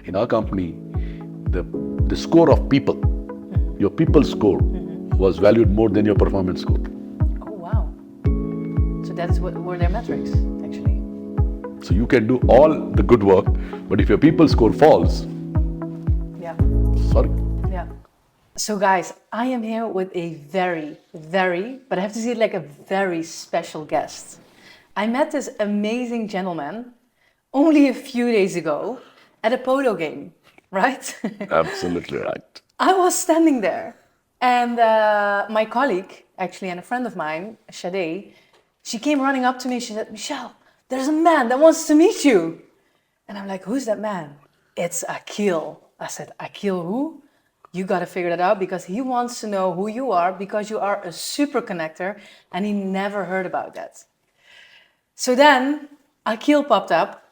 in our company, the score of people, your people score, was valued more than your performance score. Oh, wow. So that's what were their metrics, actually. So you can do all the good work, but if your people score falls, Yeah. sorry. Yeah. So guys, I am here with a very, but I have to see it like a very special guest. I met this amazing gentleman only a few days ago at a polo game, right? Absolutely right. I was standing there and my colleague, actually, and a friend of mine, Sade, she came running up to me. She said, Michelle, there's a man that wants to meet you. And I'm like, who's that man? It's Akeel. I said, Akeel who? You got to figure that out because he wants to know who you are because you are a super connector and he never heard about that. So then Akeel popped up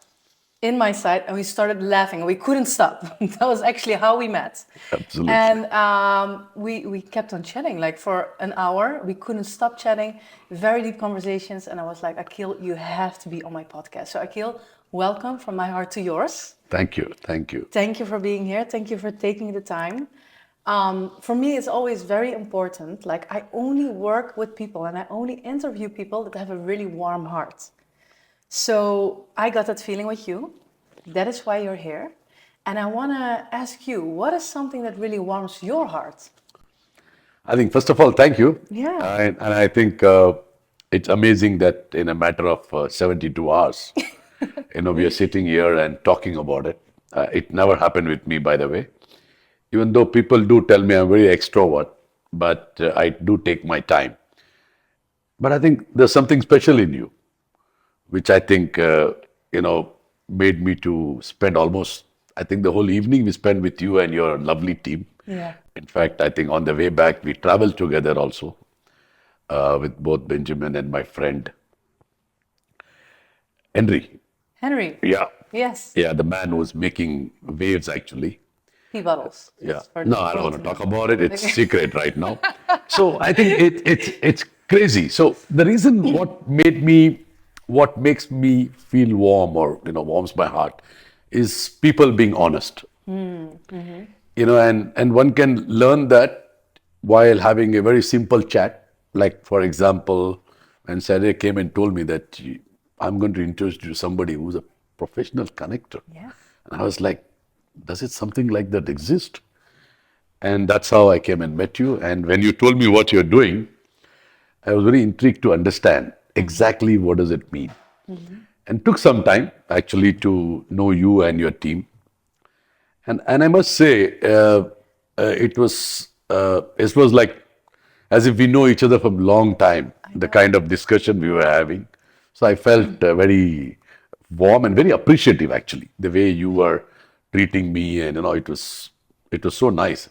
in my sight and we started laughing and we couldn't stop. That was actually how we met. Absolutely. And we kept on chatting like for an hour. We couldn't stop chatting, very deep conversations. And I was like, Akeel, you have to be on my podcast. So Akeel, welcome from my heart to yours. Thank you. Thank you. Thank you for being here. Thank you for taking the time. For me, it's always very important. Like I only work with people and I only interview people that have a really warm heart. So I got that feeling with you. That is why you're here. And I want to ask you, what is something that really warms your heart? I think, first of all, thank you. Yeah. And I think it's amazing that in a matter of 72 hours, we are sitting here and talking about it. It never happened with me, by the way. Even though people do tell me I'm very extrovert, but I do take my time. But I think there's something special in you, which I think, made me to spend almost, I think the whole evening we spent with you and your lovely team. Yeah. In fact, I think on the way back, we traveled together also with both Benjamin and my friend, Henry. Henry. Yeah. Yes. Yeah, the man who was making waves actually. Pea bottles. Yeah. For No, the I don't want to world talk about it. It's secret right now. So I think it's crazy. So the reason what makes me feel warm or warms my heart is people being honest. And one can learn that while having a very simple chat. Like for example, when Sarah came and told me that I'm going to introduce you to somebody who's a professional connector. Yeah. And I was like, does it something like that exist? And that's how I came and met you. And when you told me what you're doing, I was very intrigued to understand exactly what does it mean. And took some time actually to know you and your team. And I must say, it was like as if we know each other from a long time, the kind of discussion we were having. So I felt very warm and very appreciative actually, the way you were treating me, and it was so nice.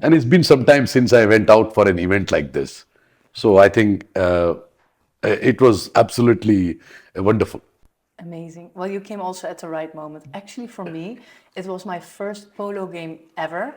And it's been some time since I went out for an event like this. So I think it was absolutely wonderful. Amazing. Well, you came also at the right moment. Actually, for me, it was my first polo game ever.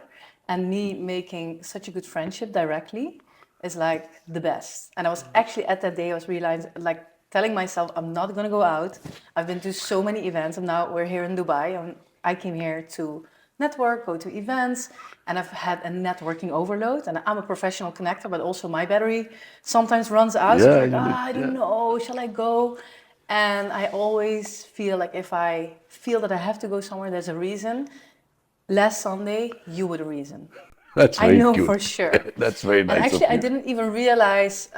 And me making such a good friendship directly is like the best. And I was actually at that day, I was realizing, like telling myself, I'm not going to go out. I've been to so many events. And now we're here in Dubai. And I came here to network, go to events, and I've had a networking overload. And I'm a professional connector, but also my battery sometimes runs out. So I'm like, I don't know, shall I go? And I always feel like if I feel that I have to go somewhere, there's a reason. Last Sunday, you were the reason. That's very I know cute. for sure. That's very nice. And actually, of you. I didn't even realize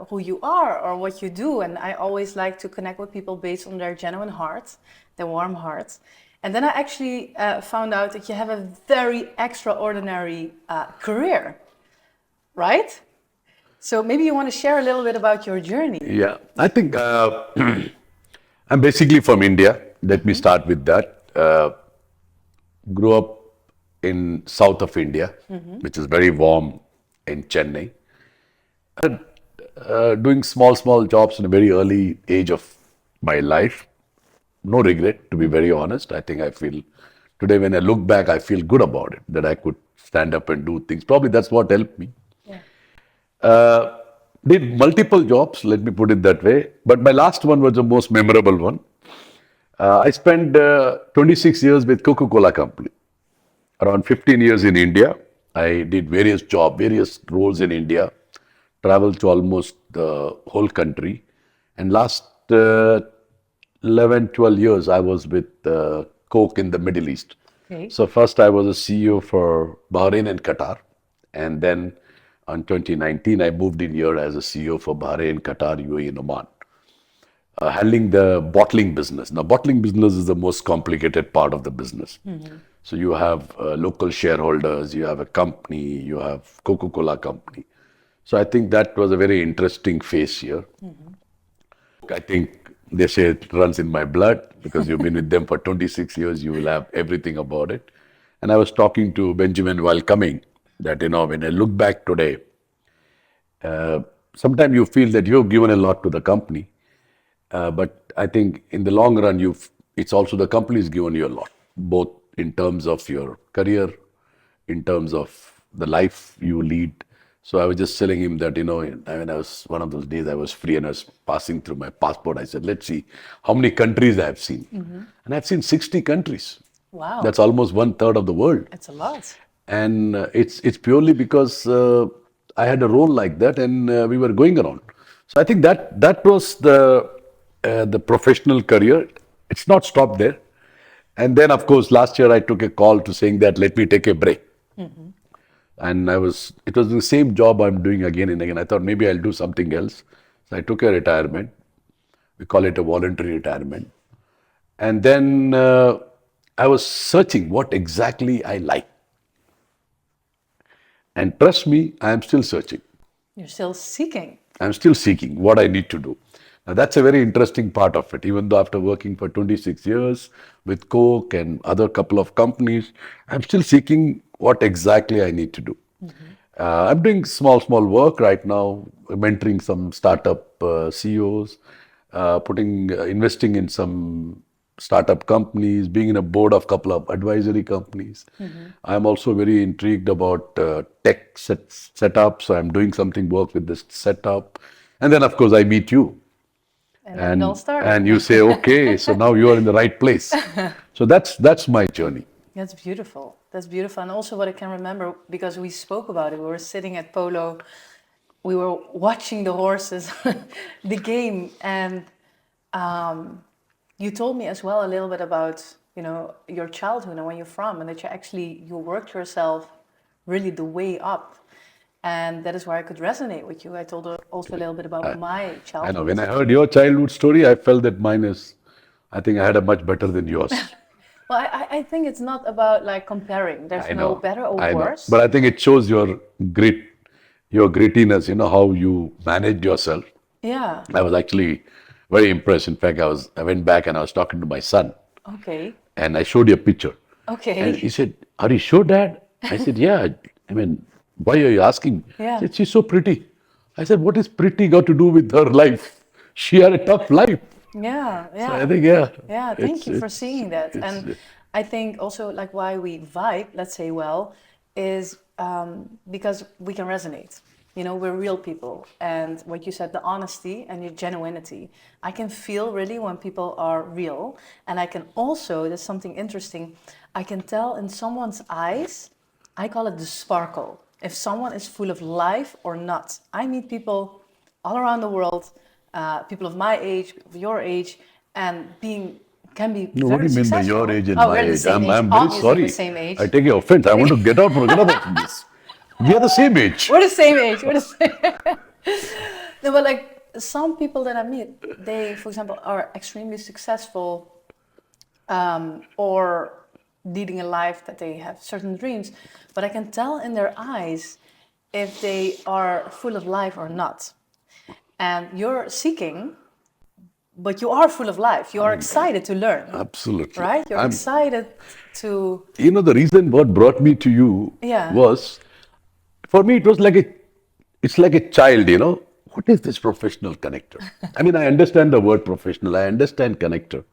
who you are or what you do. And I always like to connect with people based on their genuine heart, their warm heart. And then I actually found out that you have a very extraordinary career, right? So maybe you want to share a little bit about your journey. Yeah, I think I'm basically from India. Let me start with that. Grew up in south of India, which is very warm in Chennai. Doing small jobs in a very early age of my life. No regret, to be very honest. I think I feel today when I look back, I feel good about it, that I could stand up and do things. Probably that's what helped me. Yeah. Did multiple jobs, let me put it that way. But my last one was the most memorable one. I spent 26 years with Coca-Cola company. Around 15 years in India. I did various jobs, various roles in India, traveled to almost the whole country. And last 11, 12 years, I was with Coke in the Middle East. Okay. So first I was a CEO for Bahrain and Qatar. And then on 2019, I moved in here as a CEO for Bahrain, Qatar, UAE, and Oman, handling the bottling business. Now, bottling business is the most complicated part of the business. So you have local shareholders, you have a company, you have Coca-Cola company. So I think that was a very interesting phase here. I think they say it runs in my blood because you've been with them for 26 years, you will have everything about it. And I was talking to Benjamin while coming that, when I look back today, sometimes you feel that you've given a lot to the company. But I think in the long run, it's also the company's given you a lot, both in terms of your career, in terms of the life you lead. So I was just telling him that, when I was one of those days, I was free and I was passing through my passport. I said, let's see how many countries I have seen. And I've seen 60 countries. Wow. That's almost one third of the world. It's a lot. And it's purely because I had a role like that, and we were going around. So I think that was the professional career. It's not stopped there. And then, of course, last year I took a call to saying that let me take a break. And it was the same job I'm doing again and again. I thought maybe I'll do something else. So I took a retirement. We call it a voluntary retirement. And then I was searching what exactly I like. And trust me, I am still searching. You're still seeking. I'm still seeking what I need to do. Now, that's a very interesting part of it. Even though after working for 26 years with Coke and other couple of companies, I'm still seeking what exactly I need to do. I'm doing small work right now, mentoring some startup CEOs, investing in some startup companies, being in a board of couple of advisory companies. I'm also very intrigued about tech setup, so I'm doing something work with this setup. And then, of course, I meet you. And then it all started. And you say, okay, so now you are in the right place. So that's my journey. That's beautiful. That's beautiful. And also what I can remember, because we spoke about it, we were sitting at Polo, we were watching the horses, the game, and you told me as well a little bit about, your childhood and where you're from, and that you worked yourself really the way up. And that is where I could resonate with you. I told her also a little bit about my childhood. I know, when I heard your childhood story, I felt that I think I had a much better than yours. Well, I think it's not about like comparing. There's no better or worse. But I think it shows your grittiness, how you managed yourself. Yeah. I was actually very impressed. In fact, I went back and I was talking to my son. Okay. And I showed you a picture. Okay. And he said, are you sure, Dad? I said, yeah. I mean, why are you asking? Yeah. He said, she's so pretty. I said, what is pretty got to do with her life? She had a tough life. Yeah, yeah. So I think, yeah. Yeah, thank you for seeing that. And I think also like why we vibe, let's say, is because we can resonate. We're real people. And what you said, the honesty and your genuinity. I can feel really when people are real. And I can also, there's something interesting, I can tell in someone's eyes, I call it the sparkle. If someone is full of life or not. I meet people all around the world, people of my age, of your age, and can be No, very what do you mean by successful. your age and Oh, my we're the age? same age. I'm very Obviously sorry. the same age. I take your offense. I want to get out from this. We are the same age. We're the same age. We're the same. No, but like some people that I meet, they, for example, are extremely successful, or leading a life that they have certain dreams, but I can tell in their eyes if they are full of life or not. And you're seeking, but you are full of life. You are excited to learn. Absolutely. Right? You're excited to... The reason what brought me to you was, for me, it's like a child, What is this professional connector? I mean, I understand the word professional. I understand connector.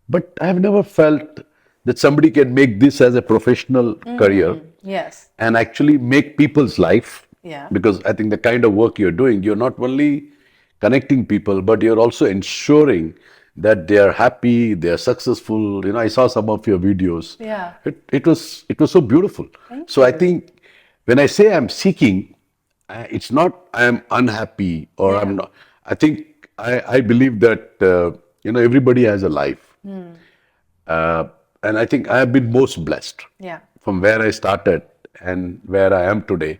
But I have never felt that somebody can make this as a professional career. Yes. And actually make people's life. Yeah. Because I think the kind of work you're doing, you're not only connecting people, but you're also ensuring that they are happy, they are successful. You know, I saw some of your videos. Yeah. It was so beautiful. Thank So I you. think when I say I'm seeking, it's not I'm unhappy or I'm Yeah. not. I think I believe that everybody has a life, and I think I have been most blessed Yeah. from where I started and where I am today.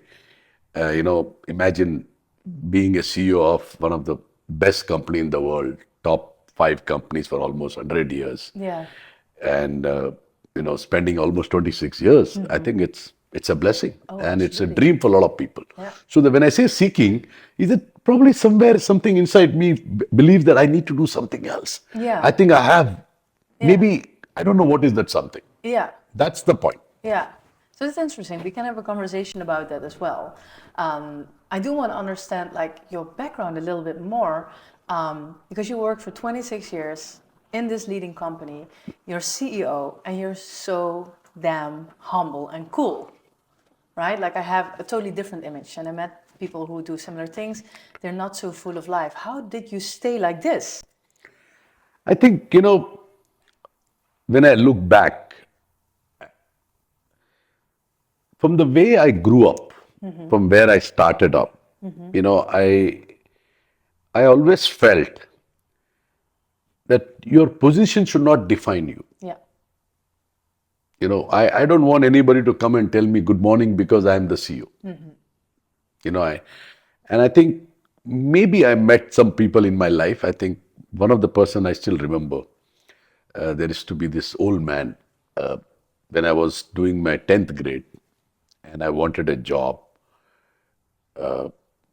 Imagine being a CEO of one of the best company in the world, top five companies for almost 100 years, Yeah. and spending almost 26 years. I think it's a blessing Oh, and it's a absolutely. dream for a lot of people. Yeah. So that when I say seeking, is it probably somewhere something inside me believes that I need to do something else. I Yeah. think I have Yeah. maybe I don't know what is that something. Yeah. That's the point. Yeah. So it's interesting. We can have a conversation about that as well. I do want to understand like your background a little bit more, because you worked for 26 years in this leading company. You're CEO and you're so damn humble and cool, right? Like I have a totally different image, and I met people who do similar things. They're not so full of life. How did you stay like this? I think, when I look back, from the way I grew up, from where I started up, I always felt that your position should not define you. Yeah. I don't want anybody to come and tell me good morning because I am the CEO. You know, I and I think maybe I met some people in my life. I think one of the person I still remember, there used to be this old man when I was doing my 10th grade and I wanted a job.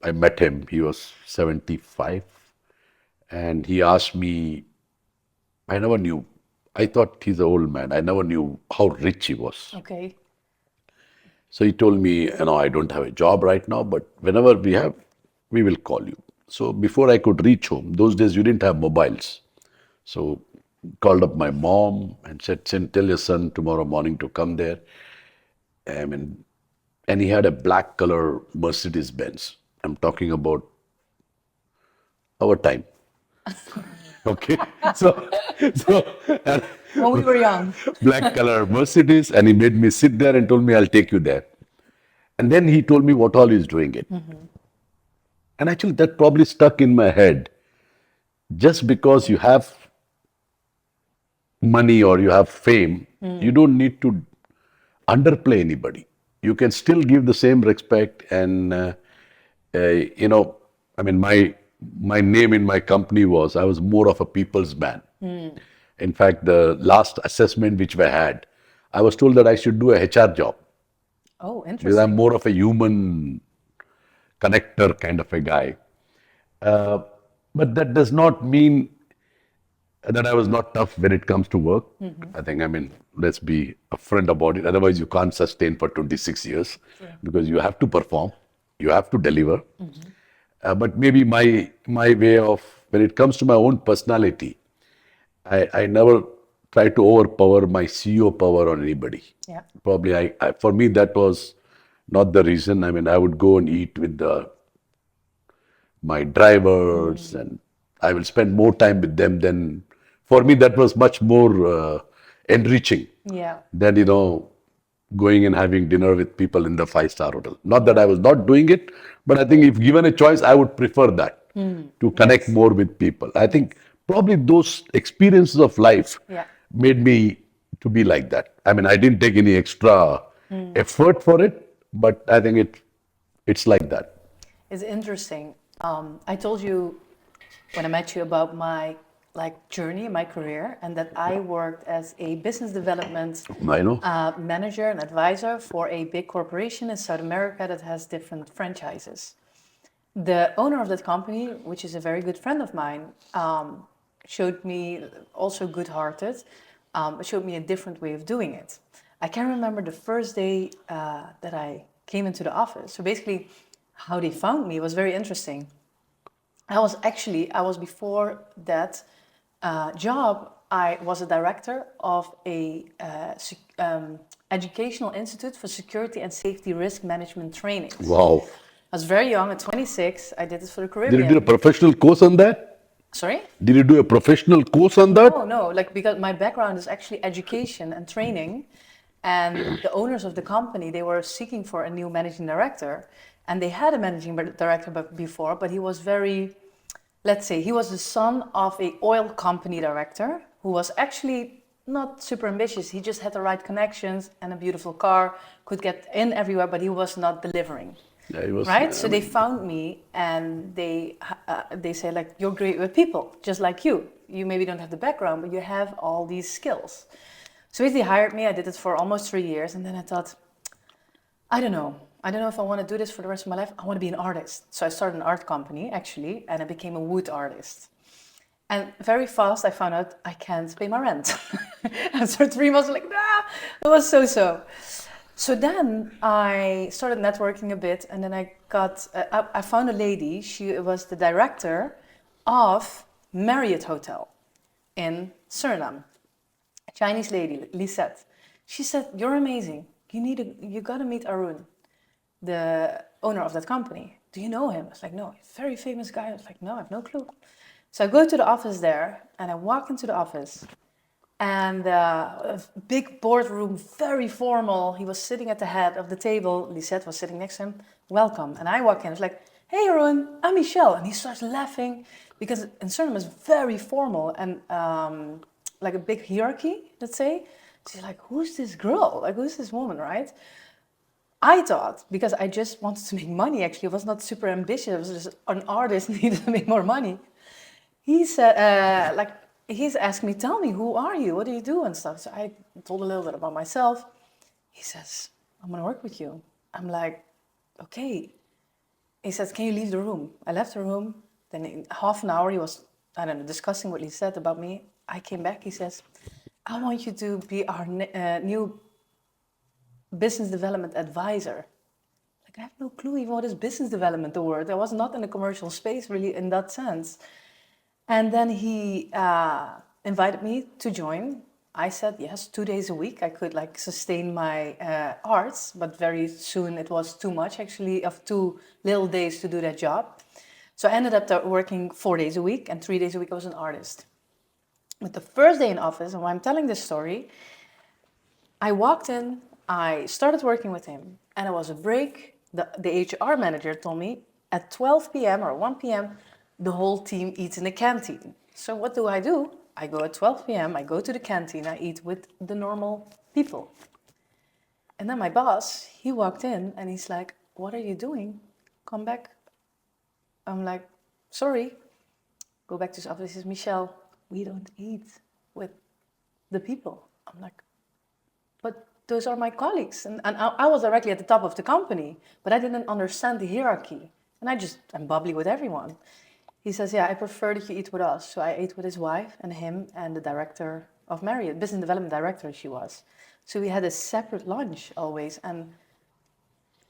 I met him. He was 75 and he asked me, I never knew. I thought he's an old man. I never knew how rich he was. Okay. So he told me, I don't have a job right now, but whenever we have, we will call you. So before I could reach home, those days you didn't have mobiles. So called up my mom and said, tell your son tomorrow morning to come there. I mean, and he had a black color Mercedes Benz. I'm talking about our time. Okay. So, and When we were young. black color Mercedes, and he made me sit there and told me, I'll take you there. And then he told me what all he's doing it. And actually, that probably stuck in my head. Just because you have money or you have fame, you don't need to underplay anybody. You can still give the same respect. And uh, you know, I mean, my name in my company was I was more of a people's man. In fact, the last assessment which we had, I was told that I should do a HR job Oh, because I'm interesting. more of a human connector kind of a guy. Uh, but that does not mean that I was not tough when it comes to work. I think, I mean, let's be upfront about it. Otherwise, you can't sustain for 26 years True. because you have to perform, you have to deliver. But maybe my way of when it comes to my own personality, I never try to overpower my CEO power on anybody. Yeah. Probably, for me that was not the reason. I mean, I would go and eat with my drivers, and I will spend more time with them than for me that was much more enriching Yeah. than going and having dinner with people in the five-star hotel. Not that I was not doing it, but I think if given a choice, I would prefer that to connect Yes. more with people. I think probably those experiences of life Yeah. made me to be like that. I mean, I didn't take any extra effort for it, but I think it's like that. It's interesting. I told you when I met you about my like journey in my career, and that I worked as a business development I know. manager and advisor for a big corporation in South America that has different franchises. The owner of that company, which is a very good friend of mine, showed me, also good-hearted, showed me a different way of doing it. I can remember the first day that I came into the office. So basically, how they found me was very interesting. I was before that job, I was a director of a educational institute for security and safety risk management trainings. Wow. I was very young, at 26. I did this for the Did you do a Caribbean. professional course on that? Sorry? Did you do a professional course on that? Oh no, like because my background is actually education and training, and the owners of the company, they were seeking for a new managing director, and they had a managing director before, but he was very, let's say, he was the son of a oil company director who was actually not super ambitious. He just had the right connections and a beautiful car, could get in everywhere, but he was not delivering. Yeah, it was. Right? I So they mean, found me and they say like, you're great with people, just like you. You maybe don't have the background, but you have all these skills. So they hired me. I did it for almost 3 years, and then I thought, I don't know. I don't know if I want to do this for the rest of my life. I want to be an artist. So I started an art company actually, and I became a wood artist. And very fast, I found out I can't pay my rent. After 3 months, I'm like, nah, it was so. So then I started networking a bit, and then I found a lady. She was the director of Marriott Hotel in Suriname. A Chinese lady, Lisette. She said, "You're amazing. You gotta meet Arun, the owner of that company. Do you know him?" I was like, "No, very famous guy." I was like, "No, I have no clue." So I go to the office there, and I walk into the office, and a big boardroom, very formal. He was sitting at the head of the table. Lisette was sitting next to him. Welcome. And I walk in. It's like, "Hey, Arun, I'm Michelle." And he starts laughing because in Suriname it's very formal and like a big hierarchy, let's say. She's like, "Who's this girl? Like, who's this woman, right?" I thought, because I just wanted to make money, actually, I was not super ambitious. I was just an artist, needed to make more money. He said, he's asked me, "Tell me, who are you? What do you do?" and stuff. So I told a little bit about myself. He says, "I'm gonna work with you." I'm like, "Okay." He says, "Can you leave the room?" I left the room. Then in half an hour, he was, I don't know, discussing what he said about me. I came back. He says, "I want you to be our new business development advisor." Like, I have no clue even what is business development, the word. I was not in the commercial space really in that sense. And then he invited me to join. I said yes, 2 days a week. I could like sustain my arts, but very soon it was too much actually, of 2 little days to do that job. So I ended up working 4 days a week, and 3 days a week I was an artist. But the first day in office, and why I'm telling this story, I walked in, I started working with him, and it was a break. The HR manager told me at 12 p.m. or 1 p.m., the whole team eats in the canteen. So what do? I go at 12 p.m., I go to the canteen, I eat with the normal people. And then my boss, he walked in and he's like, "What are you doing? Come back." I'm like, "Sorry." Go back to his office. He says, "Michelle, we don't eat with the people." I'm like, "But those are my colleagues." And I was directly at the top of the company, but I didn't understand the hierarchy. And I'm bubbly with everyone. He says, "Yeah, I prefer that you eat with us." So I ate with his wife and him and the director of Marriott, business development director she was. So we had a separate lunch always. And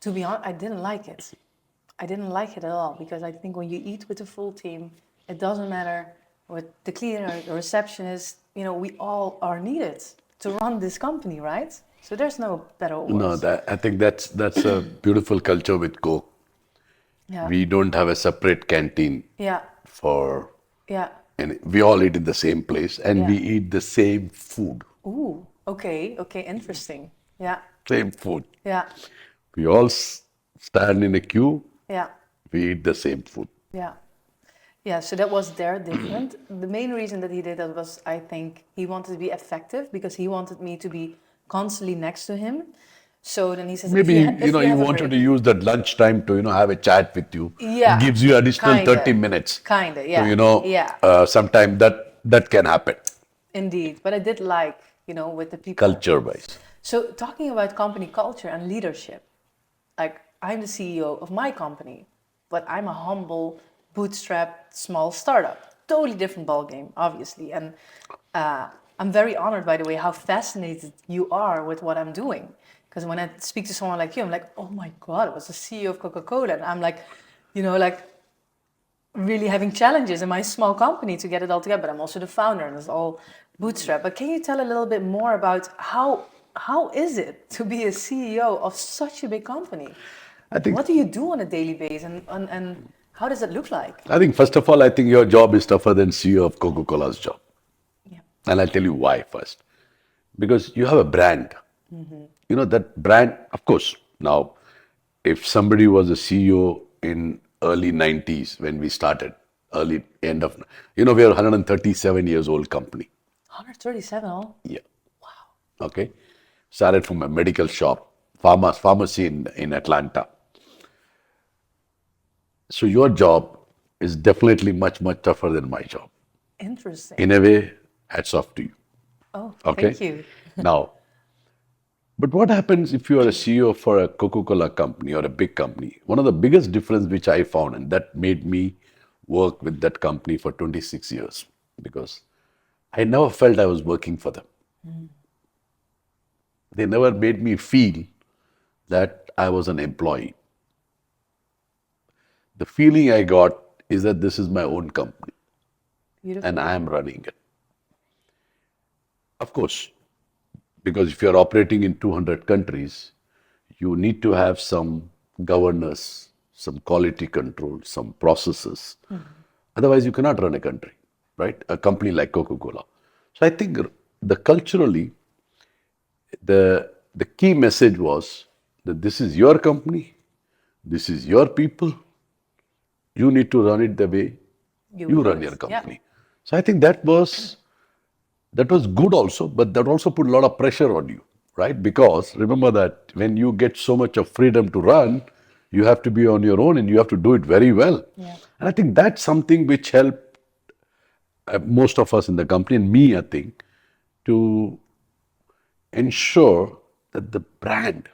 to be honest, I didn't like it. I didn't like it at all, because I think when you eat with the full team, it doesn't matter what the cleaner, the receptionist, we all are needed to run this company, right? So there's no better or No, worse. I think that's a beautiful culture with Coke. Yeah, We don't have a separate canteen yeah, for, yeah, and we all eat in the same place, and we yeah. eat the same food. Ooh, okay, interesting. Yeah, Same food. yeah, We all stand in a queue. yeah, We eat the same food. yeah. Yeah, so that was there different. The main reason that he did that was, I think, he wanted to be effective because he wanted me to be constantly next to him. So then he says, Maybe if you you have a wanted to break, use that lunchtime to have a chat with you. yeah, Gives you additional 30 kinda, minutes. kinda, So yeah, yeah, sometime that can happen indeed. But I did like, with the people. culture wise. So talking about company culture and leadership, like I'm the CEO of my company, but I'm a humble, bootstrapped, small startup. Totally different ballgame, obviously. And I'm very honored, by the way, how fascinated you are with what I'm doing. Because when I speak to someone like you, I'm like, "Oh my God, I was the CEO of Coca-Cola." And I'm like, like really having challenges in my small company to get it all together. But I'm also the founder, and it's all bootstrap. But can you tell a little bit more about how is it to be a CEO of such a big company? I think What do you do on a daily basis? And How does it look like? I think first of all, I think your job is tougher than CEO of Coca-Cola's job. Yeah. And I'll tell you why first. Because you have a brand. You know, that brand, of course, now, if somebody was a CEO in early 90s when we started, early end of, we are a 137 years old company. 137 all? Yeah. Okay. Started from a medical shop, pharmacy in Atlanta. So your job is definitely much, much tougher than my job. Interesting. In a way, hats off to you. Oh, Okay. thank you. Now, but what happens if you are a CEO for a Coca-Cola company or a big company? One of the biggest difference which I found, and that made me work with that company for 26 years, because I never felt I was working for them. They never made me feel that I was an employee. The feeling I got is that this is my own company and Beautiful. I am running it. Of course, because if you're operating in 200 countries, you need to have some governance, some quality control, some processes. Otherwise, you cannot run a country, right? A company like Coca-Cola. So I think the culturally, the key message was that this is your company, this is your people, you need to run it the way You would you do run it. your Yeah. company. So I think that was good also, but that also put a lot of pressure on you, right? Because remember that when you get so much of freedom to run, you have to be on your own and you have to do it very well. Yeah. And I think that's something which helped most of us in the company and me, I think, to ensure that the brand,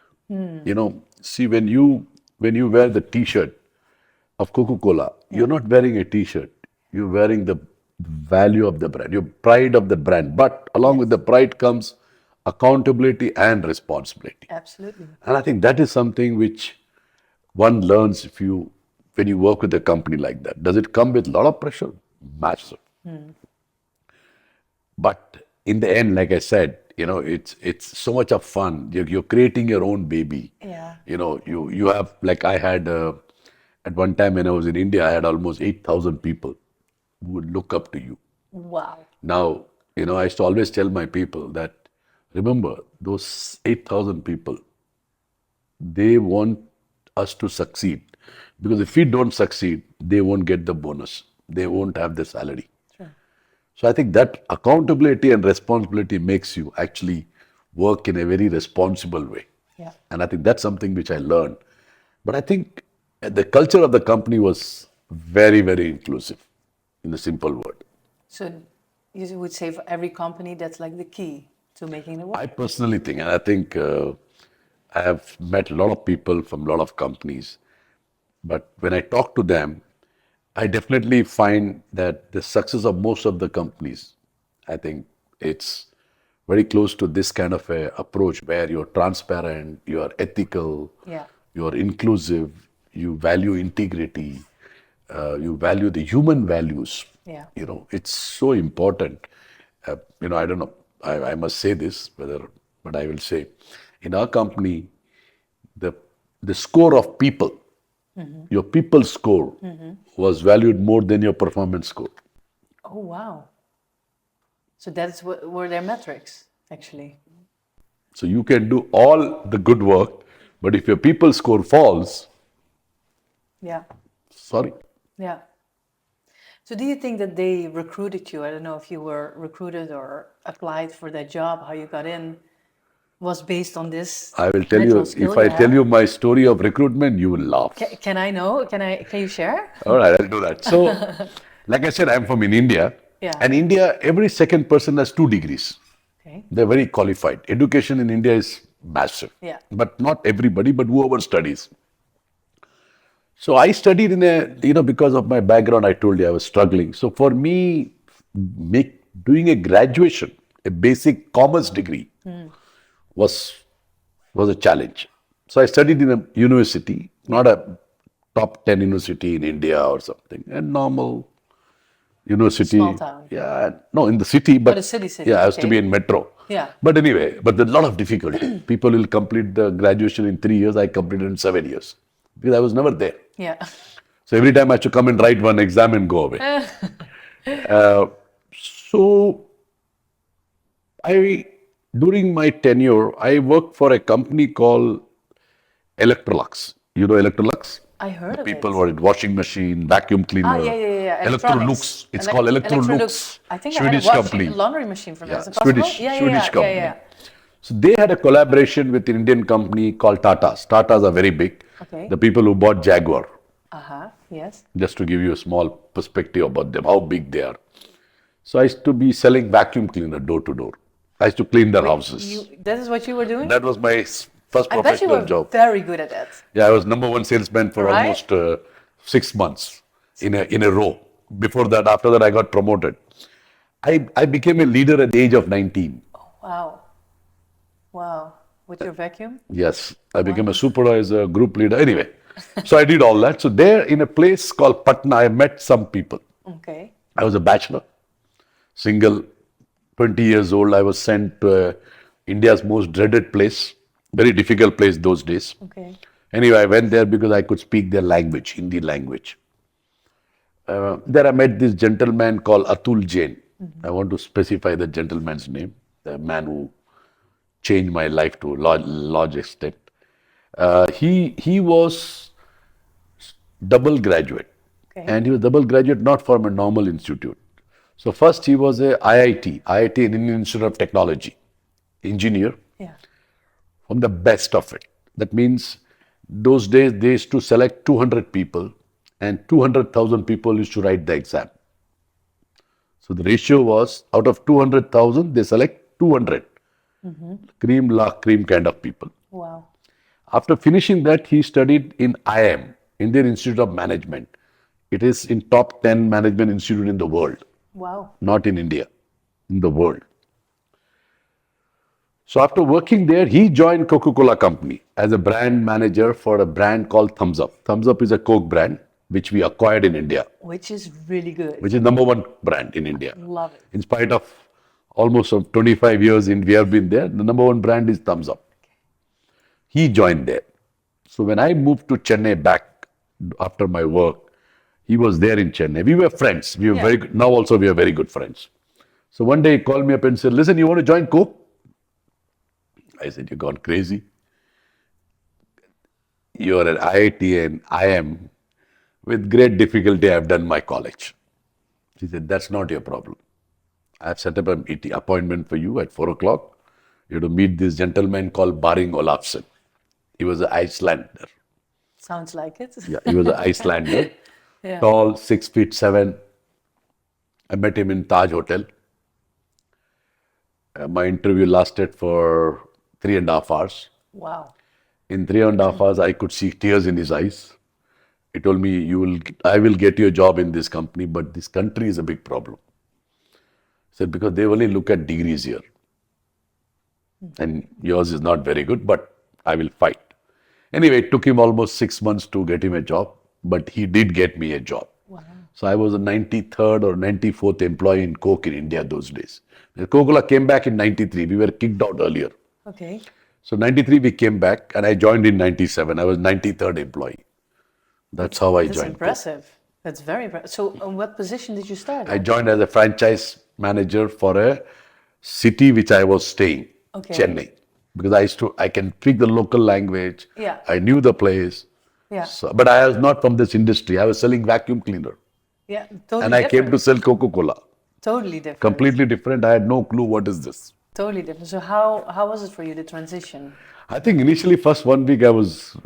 see when you wear the T-shirt of Coca-Cola, Yeah. you're not wearing a T-shirt. You're wearing the value of the brand, your pride of the brand. But along with Yes. the pride comes accountability and responsibility. Absolutely. And I think that is something which one learns when you work with a company like that. Does it come with a lot of pressure? Massive. But in the end, like I said, it's so much of fun. You're creating your own baby. Yeah. You have, like I had at one time when I was in India, I had almost 8,000 people who would look up to you. Wow. Now, I used to always tell my people that remember those 8,000 people, they want us to succeed. Because if we don't succeed, they won't get the bonus. They won't have the salary. Sure. So I think that accountability and responsibility makes you actually work in a very responsible way. Yeah. And I think that's something which I learned. But I think the culture of the company was very, very inclusive, in a simple word. So you would say for every company, that's like the key to making it work. I personally think, and I think I have met a lot of people from a lot of companies, but when I talk to them, I definitely find that the success of most of the companies, I think it's very close to this kind of a approach where you're transparent, you're ethical, Yeah. you're inclusive, you value integrity, you value the human values. Yeah. It's so important. I don't know. I must say this, but I will say, in our company, the the score of people, your people score, was valued more than your performance score. Oh, wow. So that's what were their metrics, actually. So you can do all the good work, but if your people score falls, Yeah. sorry. Yeah. So do you think that they recruited you? I don't know if you were recruited or applied for that job, how you got in was based on this I will tell natural you, skill if you I tell have. you my story of recruitment, you will laugh. Can I know? Can you share? All right, I'll do that. So, like I said, I'm from in India. Yeah. And India, every second person has 2 degrees. Okay. They're very qualified. Education in India is massive. Yeah. But not everybody, but whoever studies. So I studied because of my background, I told you I was struggling. So for me, doing a graduation, a basic commerce degree, was was a challenge. So I studied in a university, not a top 10 university in India or something, a normal Small university. town. Yeah, no, in the city, Oh, the but city. yeah, I has to be Okay. in metro. Yeah. But anyway, but there's a lot of difficulty. People will complete the graduation in 3 years. I completed in 7 years because I was never there. Yeah. So every time I had to come and write one exam and go away. Uh, so I, during my tenure, I worked for a company called Electrolux. You know Electrolux? I heard The of people it. were in washing machine, vacuum Ah, yeah, cleaner, yeah, yeah, yeah. Electronics. Electrolux. It's called Electrolux. Electrolux, I think I had a Swedish washing a company. laundry machine from them. Yeah, Is it possible? Swedish Yeah, yeah, Swedish yeah, yeah, company. yeah. So they had a collaboration with an Indian company called Tatas. Tatas are very big. Okay. The people who bought Jaguar, Uh-huh. Yes. just to give you a small perspective about them, how big they are. So I used to be selling vacuum cleaner door to door. I used to clean their Wait, houses. that is what you were doing? That was my first I bet you professional were job. very good at that, Yeah, I was number one salesman for right? almost 6 months in a row. Before that, after that, I got promoted. I became a leader at the age of 19. Wow. Wow. With your vacuum? Yes, I became a Wow. supervisor, group leader. Anyway, so I did all that. So there, in a place called Patna, I met some people. Okay. I was a bachelor, single, 20 years old. I was sent to India's most dreaded place, very difficult place those days. Okay. Anyway, I went there because I could speak their language, Hindi language. There I met this gentleman called Atul Jain. I want to specify the gentleman's name, the man who changed my life to a large extent. He was double graduate, Okay. and he was double graduate not from a normal institute. So first he was a IIT, Indian Institute of Technology, engineer Yeah. from the best of it. That means those days they used to select 200 people, and 200,000 people used to write the exam. So the ratio was out of 200,000, they select 200 cream la cream kind of people. Wow. After finishing that, he studied in IIM, Indian Institute of Management. It is in top 10 management institute in the world, Wow. not in India, in the world. So after working there, he joined Coca-Cola company as a brand manager for a brand called Thumbs Up. Thumbs Up is a Coke brand which we acquired in India, Which is really good. which is number one brand in India. Love it. In spite of almost of 25 years we have been there, the number one brand is Thumbs Up. He joined there. So when I moved to Chennai back after my work, he was there in Chennai. We were friends. We were Yeah. very good. Now also we are very good friends. So one day he called me up and said, "Listen, you want to join Coke?" I said, "You've gone crazy. You're at IIT and I am. With great difficulty, I've done my college." He said, "That's not your problem. I've set up an appointment for you at 4 o'clock. You have to meet this gentleman called Baring Olafsson. He was an Icelander. Sounds like it. Yeah, he was an Icelander. Yeah. Tall, 6 feet 7. I met him in Taj Hotel. My interview lasted for 3.5 hours. Wow. In 3.5 hours, I could see tears in his eyes. He told me, I will get you a job in this company, but this country is a big problem." He said, "Because they only look at degrees here. And yours is not very good, but I will fight." Anyway, it took him almost 6 months to get him a job, but he did get me a job. Wow. So I was a 93rd or 94th employee in Coke in India those days. Coca-Cola came back in 93. We were kicked out earlier. Okay. So 93 we came back and I joined in 97. I was 93rd employee. That's how I That's joined Coke. impressive. That's very impressive. So, in what position did you start? I at? joined as a franchise manager for a city which I was staying, Okay. Chennai. Because I can speak the local language. Yeah. I knew the place. Yeah. So, but I was not from this industry. I was selling vacuum cleaner. Yeah. Totally And I different. came to sell Coca-Cola. Totally different. Completely different. I had no clue what is this. Totally different. So, how was it for you, the transition? I think initially first 1 week I was,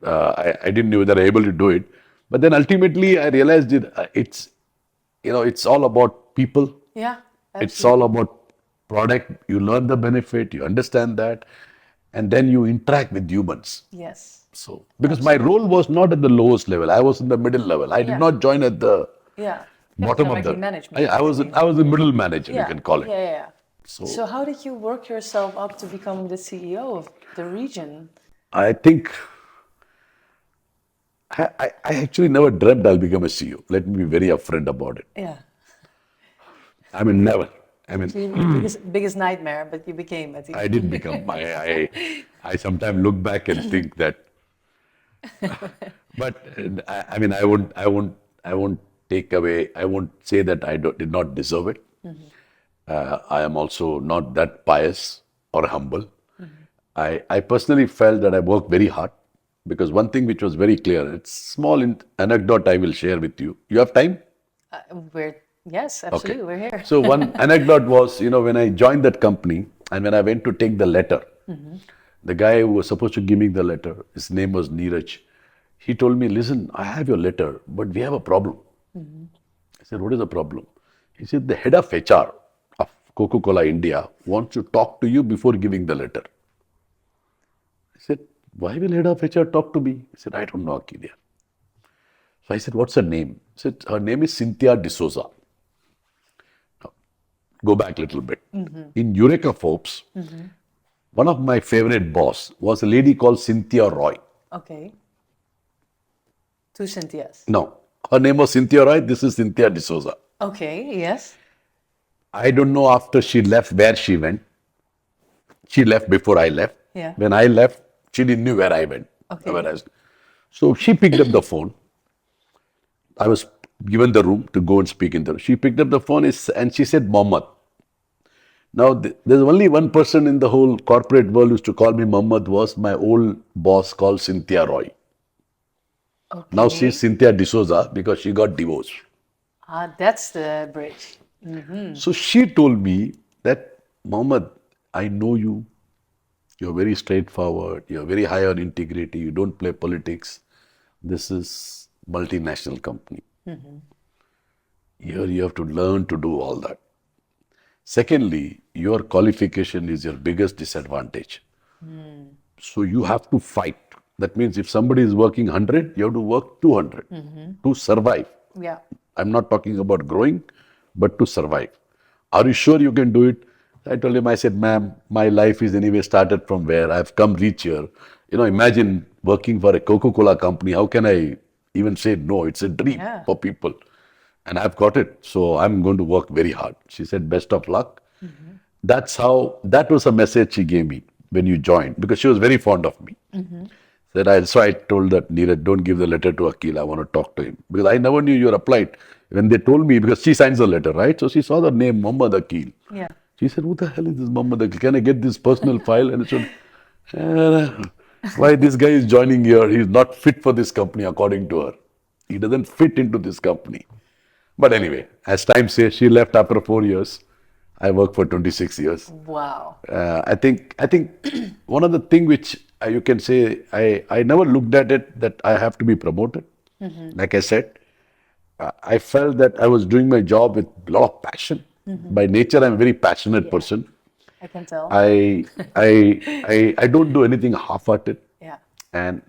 I didn't know whether I able to do it. But then ultimately I realized it's all about people. Yeah. It's all about product. You learn the benefit, you understand that, and then you interact with humans. Yes. So, because my role was not at the lowest level, I was in the middle level. I Yeah. did not join at the Yeah. bottom of Directly the. management. I was the middle manager, Yeah. you can call it. Yeah, yeah, yeah. So, So, how did you work yourself up to becoming the CEO of the region? I think I actually never dreamt I'll become a CEO. Let me be very upfront about it. Yeah. I mean, never. I mean, Biggest nightmare, but you became it. I did become. I sometimes look back and think that But I mean, I won't take away. I won't say that did not deserve it. I am also not that pious or humble. I personally felt that I worked very hard because one thing which was very clear, it's small anecdote I will share with you. You have time? Uh, we're, yes, Okay. absolutely, we're here. So one anecdote was, when I joined that company and when I went to take the letter, the guy who was supposed to give me the letter, his name was Neeraj. He told me, listen, I have your letter, but we have a problem. I said, what is the problem? He said, the head of HR of Coca-Cola India wants to talk to you before giving the letter. I said, why will head of HR talk to me? He said, I don't know, Akeel. So I said, what's her name? He said, her name is Cynthia D'Souza. Go back a little bit. In Eureka Forbes, one of my favorite boss was a lady called Cynthia Roy. Okay. Two Cynthias. No, her name was Cynthia Roy. This is Cynthia D'Souza. Okay, yes. I don't know after she left where she went. She left before I left. Yeah. When I left, she didn't know where I went. Okay. So she picked up the phone. I was given the room to go and speak in the room. She picked up the phone and she said, Mohammed. Now, there's only one person in the whole corporate world who used to call me Mohammed was my old boss called Cynthia Roy. Now Okay. she's Cynthia D'Souza because she got divorced. That's the bridge. So she told me that, Mohammed, I know you. You're very straightforward. You're very high on integrity. You don't play politics. This is multinational company. Here you have to learn to do all that. Secondly, your qualification is your biggest disadvantage. So you have to fight. That means if somebody is working 100, you have to work 200 to survive. Yeah. I'm not talking about growing, but to survive. Are you sure you can do it? I told him, I said, ma'am, my life is anyway started from where I've come reach here. Imagine working for a Coca-Cola company. How can I even say no? It's a dream Yeah. for people. And I've got it. So I'm going to work very hard. She said, best of luck. That was a message she gave me when you joined, because she was very fond of me. So I told that, Neeraj, don't give the letter to Akeel. I want to talk to him. Because I never knew you were applied. When they told me, because she signs the letter, right? So she saw the name Mohamed Akeel. Yeah. She said, who the hell is this Mohamed Akeel? Can I get this personal file? And I said, why this guy is joining here? He's not fit for this company, according to her. He doesn't fit into this company. But anyway, as time says, she left after 4 years. I worked for 26 years. Wow. I think one of the thing which you can say, I never looked at it that I have to be promoted. Like I said, I felt that I was doing my job with a lot of passion. By nature, I'm a very passionate person. I can tell. I, I don't do anything half-hearted, Yeah. and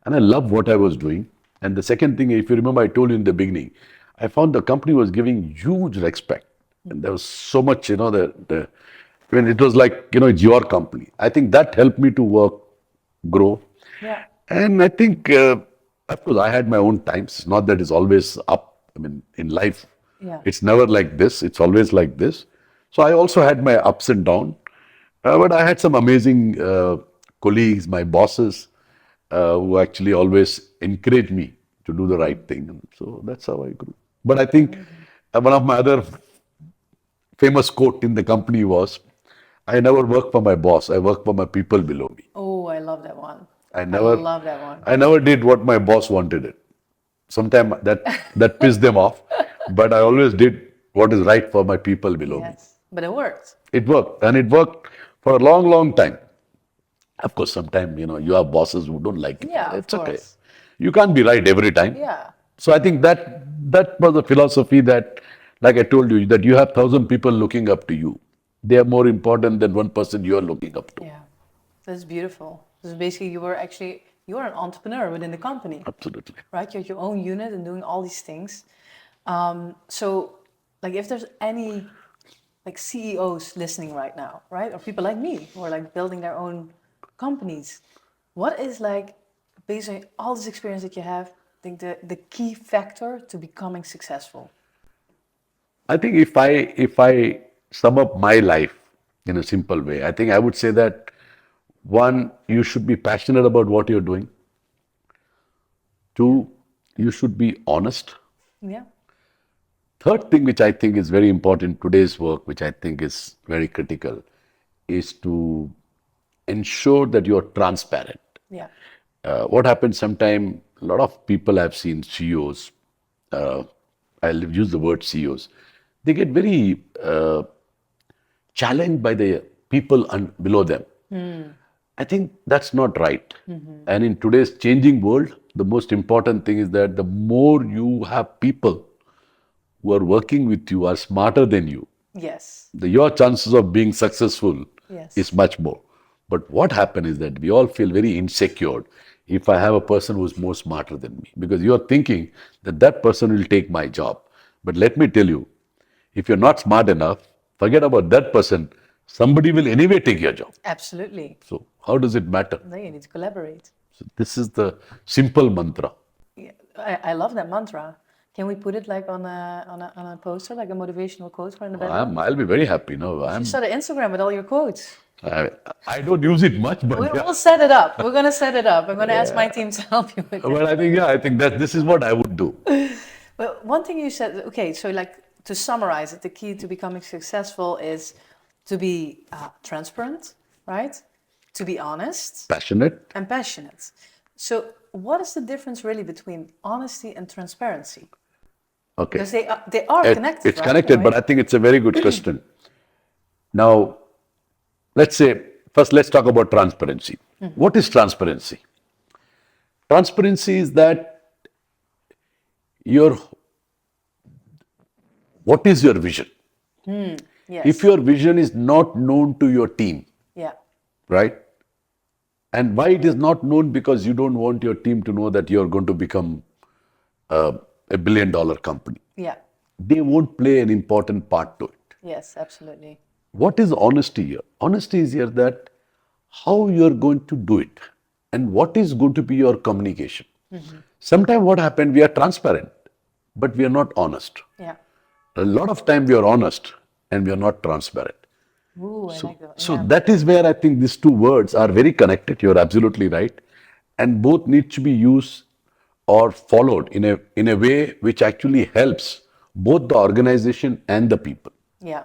I love what I was doing. And the second thing, if you remember, I told you in the beginning, I found the company was giving huge respect, and there was so much, when it was like, it's your company. I think that helped me to work, grow, Yeah. and I think, of course, I had my own times. Not that it's always up. I mean, in life, Yeah. it's never like this. It's always like this. So I also had my ups and downs. But I had some amazing colleagues, my bosses, who actually always encouraged me to do the right thing. And so that's how I grew. But I think one of my other famous quote in the company was, I never work for my boss. I work for my people below me. Oh, I love that one. I I never, love that one. I never did what my boss wanted it. Sometimes that pissed them off, but I always did what is right for my people below me. Yes. But it worked. It worked, and it worked for a long, long time. Of course, sometimes you have bosses who don't like it. Yeah, of It's okay. course. You can't be right every time. Yeah. So I think that was the philosophy that, like I told you, that you have 1,000 people looking up to you. They are more important than one person you are looking up to. Yeah. That's beautiful. So basically you were an entrepreneur within the company, Absolutely. right? You had your own unit and doing all these things. So like if there's any like CEOs listening right now, right? Or people like me who are like building their own companies, what is like, based on all this experience that you have, I think the key factor to becoming successful? I think if I sum up my life in a simple way, I think I would say that one, you should be passionate about what you're doing. Two, you should be honest. Yeah. Third thing, which I think is very important in today's work, which I think is very critical, is to ensure that you're transparent. Yeah. What happens sometimes, a lot of people I've seen, CEOs, uh, I'll use the word CEOs, they get very challenged by the people below them. I think that's not right. And in today's changing world, the most important thing is that the more you have people who are working with you are smarter than you, Yes. your chances of being successful is Yes. much more. But what happens is that we all feel very insecure if I have a person who's more smarter than me, because you are thinking that that person will take my job. But let me tell you, if you're not smart enough, forget about that person. Somebody will anyway take your job. Absolutely. So how does it matter? No, you need to collaborate. So this is the simple mantra. Yeah, I love that mantra. Can we put it like on a poster, like a motivational quote for in the bedroom? I'll be very happy. No, You start an Instagram with all your quotes. I, I don't use it much, but yeah. We'll set it up. We're gonna set it up. I'm gonna ask my team to help you with that. But I think that this is what I would do. But one thing you said, okay, so like to summarize it, the key to becoming successful is to be transparent, right? To be honest Passionate. and passionate. So, what is the difference really between honesty and transparency? Okay. Because they are connected, It's right? connected, but I think it's a very good question. Now, let's say, first let's talk about transparency. What is transparency? Transparency is that your what is your vision? Yes. If your vision is not known to your team, Yeah. right? And why it is not known? Because you don't want your team to know that you're going to become a $1 billion company. Yeah. They won't play an important part to it. Yes, absolutely. What is honesty here? Honesty is here that how you're going to do it and what is going to be your communication. Sometimes what happened, we are transparent, but we are not honest. Yeah. A lot of time we are honest and we are not transparent. Ooh, I like that. So Yeah. that is where I think these two words are very connected. You're absolutely right. And both need to be used or followed in a way which actually helps both the organization and the people. Yeah.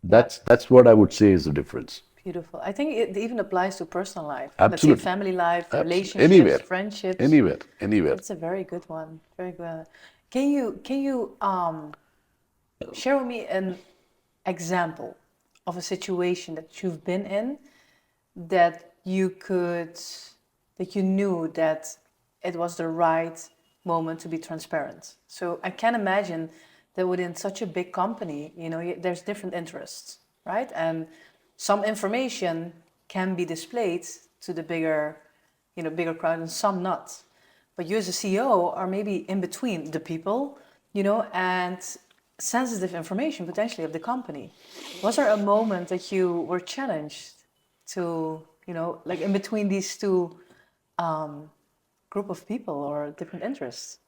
That's what I would say is the difference. Beautiful. I think it even applies to personal life. Absolutely. Let's say family life, relationships, Anywhere. friendships. Anywhere. That's a very good one. Very good. Can you share with me an example of a situation that you've been in that you knew that it was the right moment to be transparent? So I can imagine that within such a big company, there's different interests, right? And some information can be displayed to the bigger crowd and some not. But you as a CEO are maybe in between the people, and sensitive information potentially of the company. Was there a moment that you were challenged to, like in between these two group of people or different interests?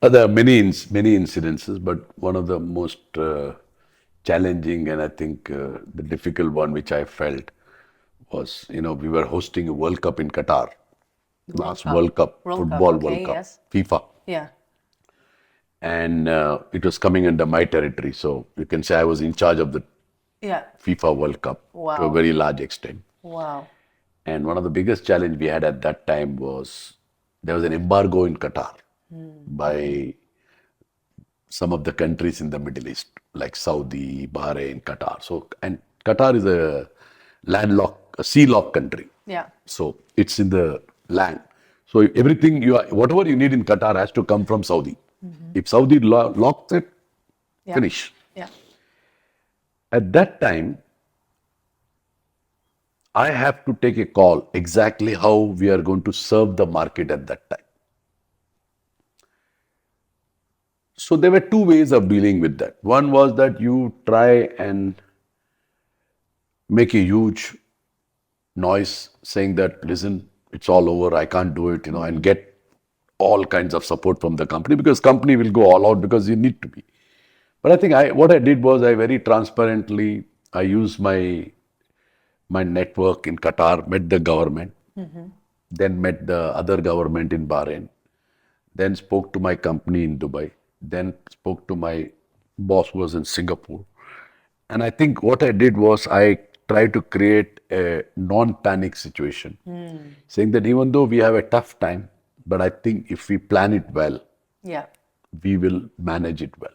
There are many incidences, but one of the most challenging and I think the difficult one which I felt was, we were hosting a World Cup in Qatar, last World Cup, football okay, World Cup, yes. FIFA. Yeah. And it was coming under my territory. So you can say I was in charge of the Yeah. FIFA World Cup to a Wow. very large extent. Wow. And one of the biggest challenge we had at that time was there was an embargo in Qatar by some of the countries in the Middle East, like Saudi, Bahrain, Qatar. So, and Qatar is a landlocked, a sea-locked country. Yeah. So it's in the land. So everything whatever you need in Qatar has to come from Saudi. If Saudi locks it, Yeah. finish. Yeah. At that time, I have to take a call exactly how we are going to serve the market at that time. So there were two ways of dealing with that. One was that you try and make a huge noise saying that, listen, it's all over, I can't do it, and get all kinds of support from the company because company will go all out because you need to be. But I think what I did was I very transparently, I used my network in Qatar, met the government, then met the other government in Bahrain. then spoke to my company in Dubai, then spoke to my boss who was in Singapore. And I think what I did was I tried to create a non-panic situation, saying that even though we have a tough time, but I think if we plan it well, Yeah. we will manage it well.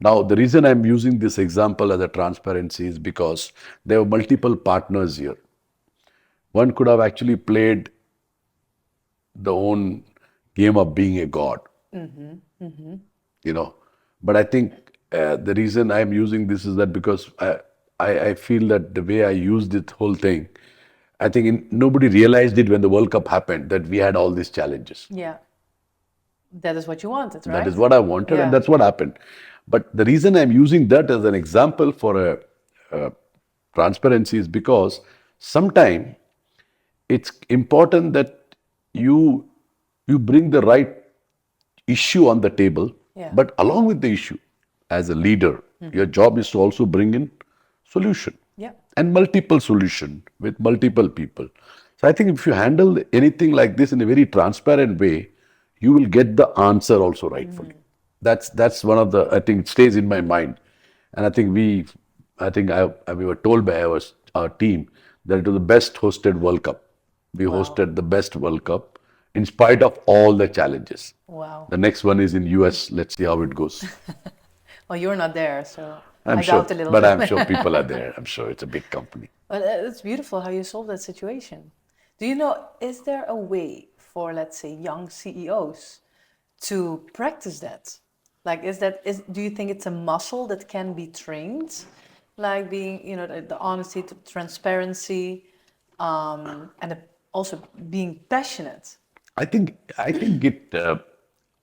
Now, the reason I'm using this example as a transparency is because there were multiple partners here. One could have actually played the own game of being a god, you know. But I think the reason I'm using this is that because I feel that the way I used this whole thing, I think nobody realized it when the World Cup happened that we had all these challenges. Yeah. That is what you wanted, That right? is what I wanted, and Yeah. that's what happened. But the reason I'm using that as an example for a transparency is because sometimes it's important that you you bring the right issue on the table, Yeah. but along with the issue, as a leader, your job is to also bring in solution Yeah. and multiple solution with multiple people. So I think if you handle anything like this in a very transparent way, you will get the answer also rightfully. That's one of the, I think it stays in my mind, and I think we were told by our team that it was the best hosted World Cup. We Wow. hosted the best World Cup in spite of all the challenges. Wow. The next one is in US. Let's see how it goes. Well, you're not there, so I'm I sure, doubt a little but bit. I'm sure people are there. I'm sure it's a big company. But it's beautiful how you solved that situation. Do you know, is there a way for, let's say, young CEOs to practice that? Like, do you think it's a muscle that can be trained? Like being, the honesty, the transparency, and also being passionate. I think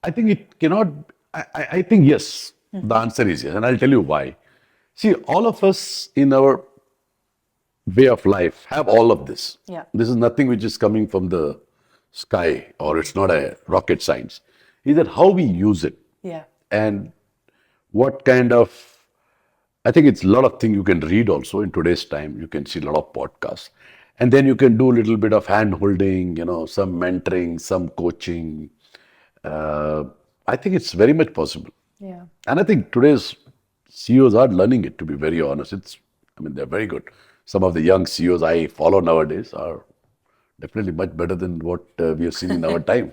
it cannot. I think yes. The answer is yes, and I'll tell you why. See, all of us in our way of life have all of this. Yeah. This is nothing which is coming from the sky, or it's not a rocket science. Is that how we use it Yeah. and what kind of. I think it's a lot of things you can read also in today's time. You can see a lot of podcasts. And then you can do a little bit of hand holding, some mentoring, some coaching. Uh, I think it's very much possible. Yeah. And I think today's CEOs are learning it, to be very honest. I mean, they're very good. Some of the young CEOs I follow nowadays are definitely much better than what we have seen in our time,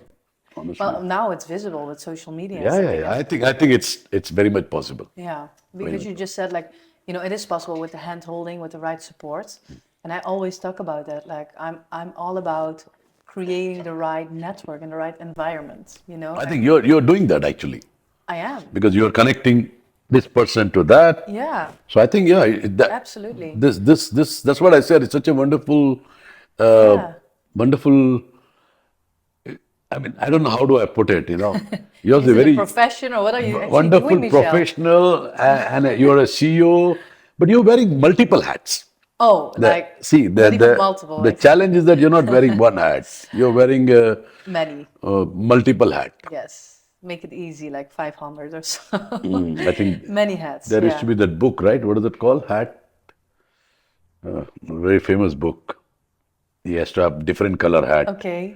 honestly. Well, now it's visible with social media and Yeah, stuff yeah, like yeah. that. I think it's very much possible. Yeah, Very because much you just said like, it is possible with the hand holding, with the right support. And I always talk about that. Like I'm all about creating the right network and the right environment, I think you're doing that actually I am. because you're connecting this person to that. Yeah, So I think yeah, absolutely. this that's what I said. It's such a wonderful, uh, Yeah. wonderful. I mean, I don't know how do I put it. You're Is the it a very profession or what are you actually wonderful doing, Michelle? professional, and you're a CEO, but you're wearing multiple hats. Oh, like See, not even multiple, the like challenge is that you're not wearing one hat. You're wearing many. multiple hat. Yes. Make it easy, like 500 or so. I think Many hats, there used to yeah. be that book, right? What is it called? Hat. A very famous book. He has to have different color hat. Okay.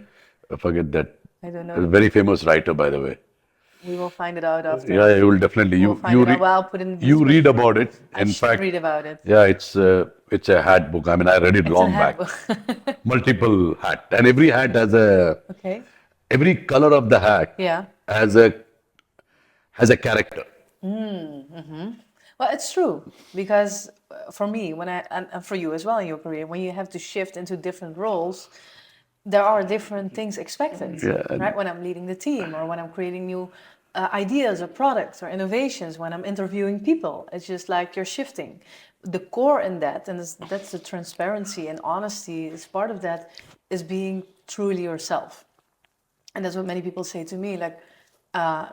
I forget that. I don't A know. very famous writer, by the way. We will find it out Yeah, after. you will definitely. We'll find it out. Well, I'll put it in the You read description. about it. I In should fact, read about it. yeah, it's a hat book. I mean, I read it It's a long back. handbook. Multiple hat, and every hat Okay. every color of the hat Yeah. has a character. Well, it's true because for me, and for you as well in your career, when you have to shift into different roles, there are different things expected, Yeah, right? When I'm leading the team or when I'm creating new ideas or products or innovations, when I'm interviewing people, it's just like you're shifting. The core in that, and that's the transparency and honesty, is part of that, is being truly yourself. And that's what many people say to me, like,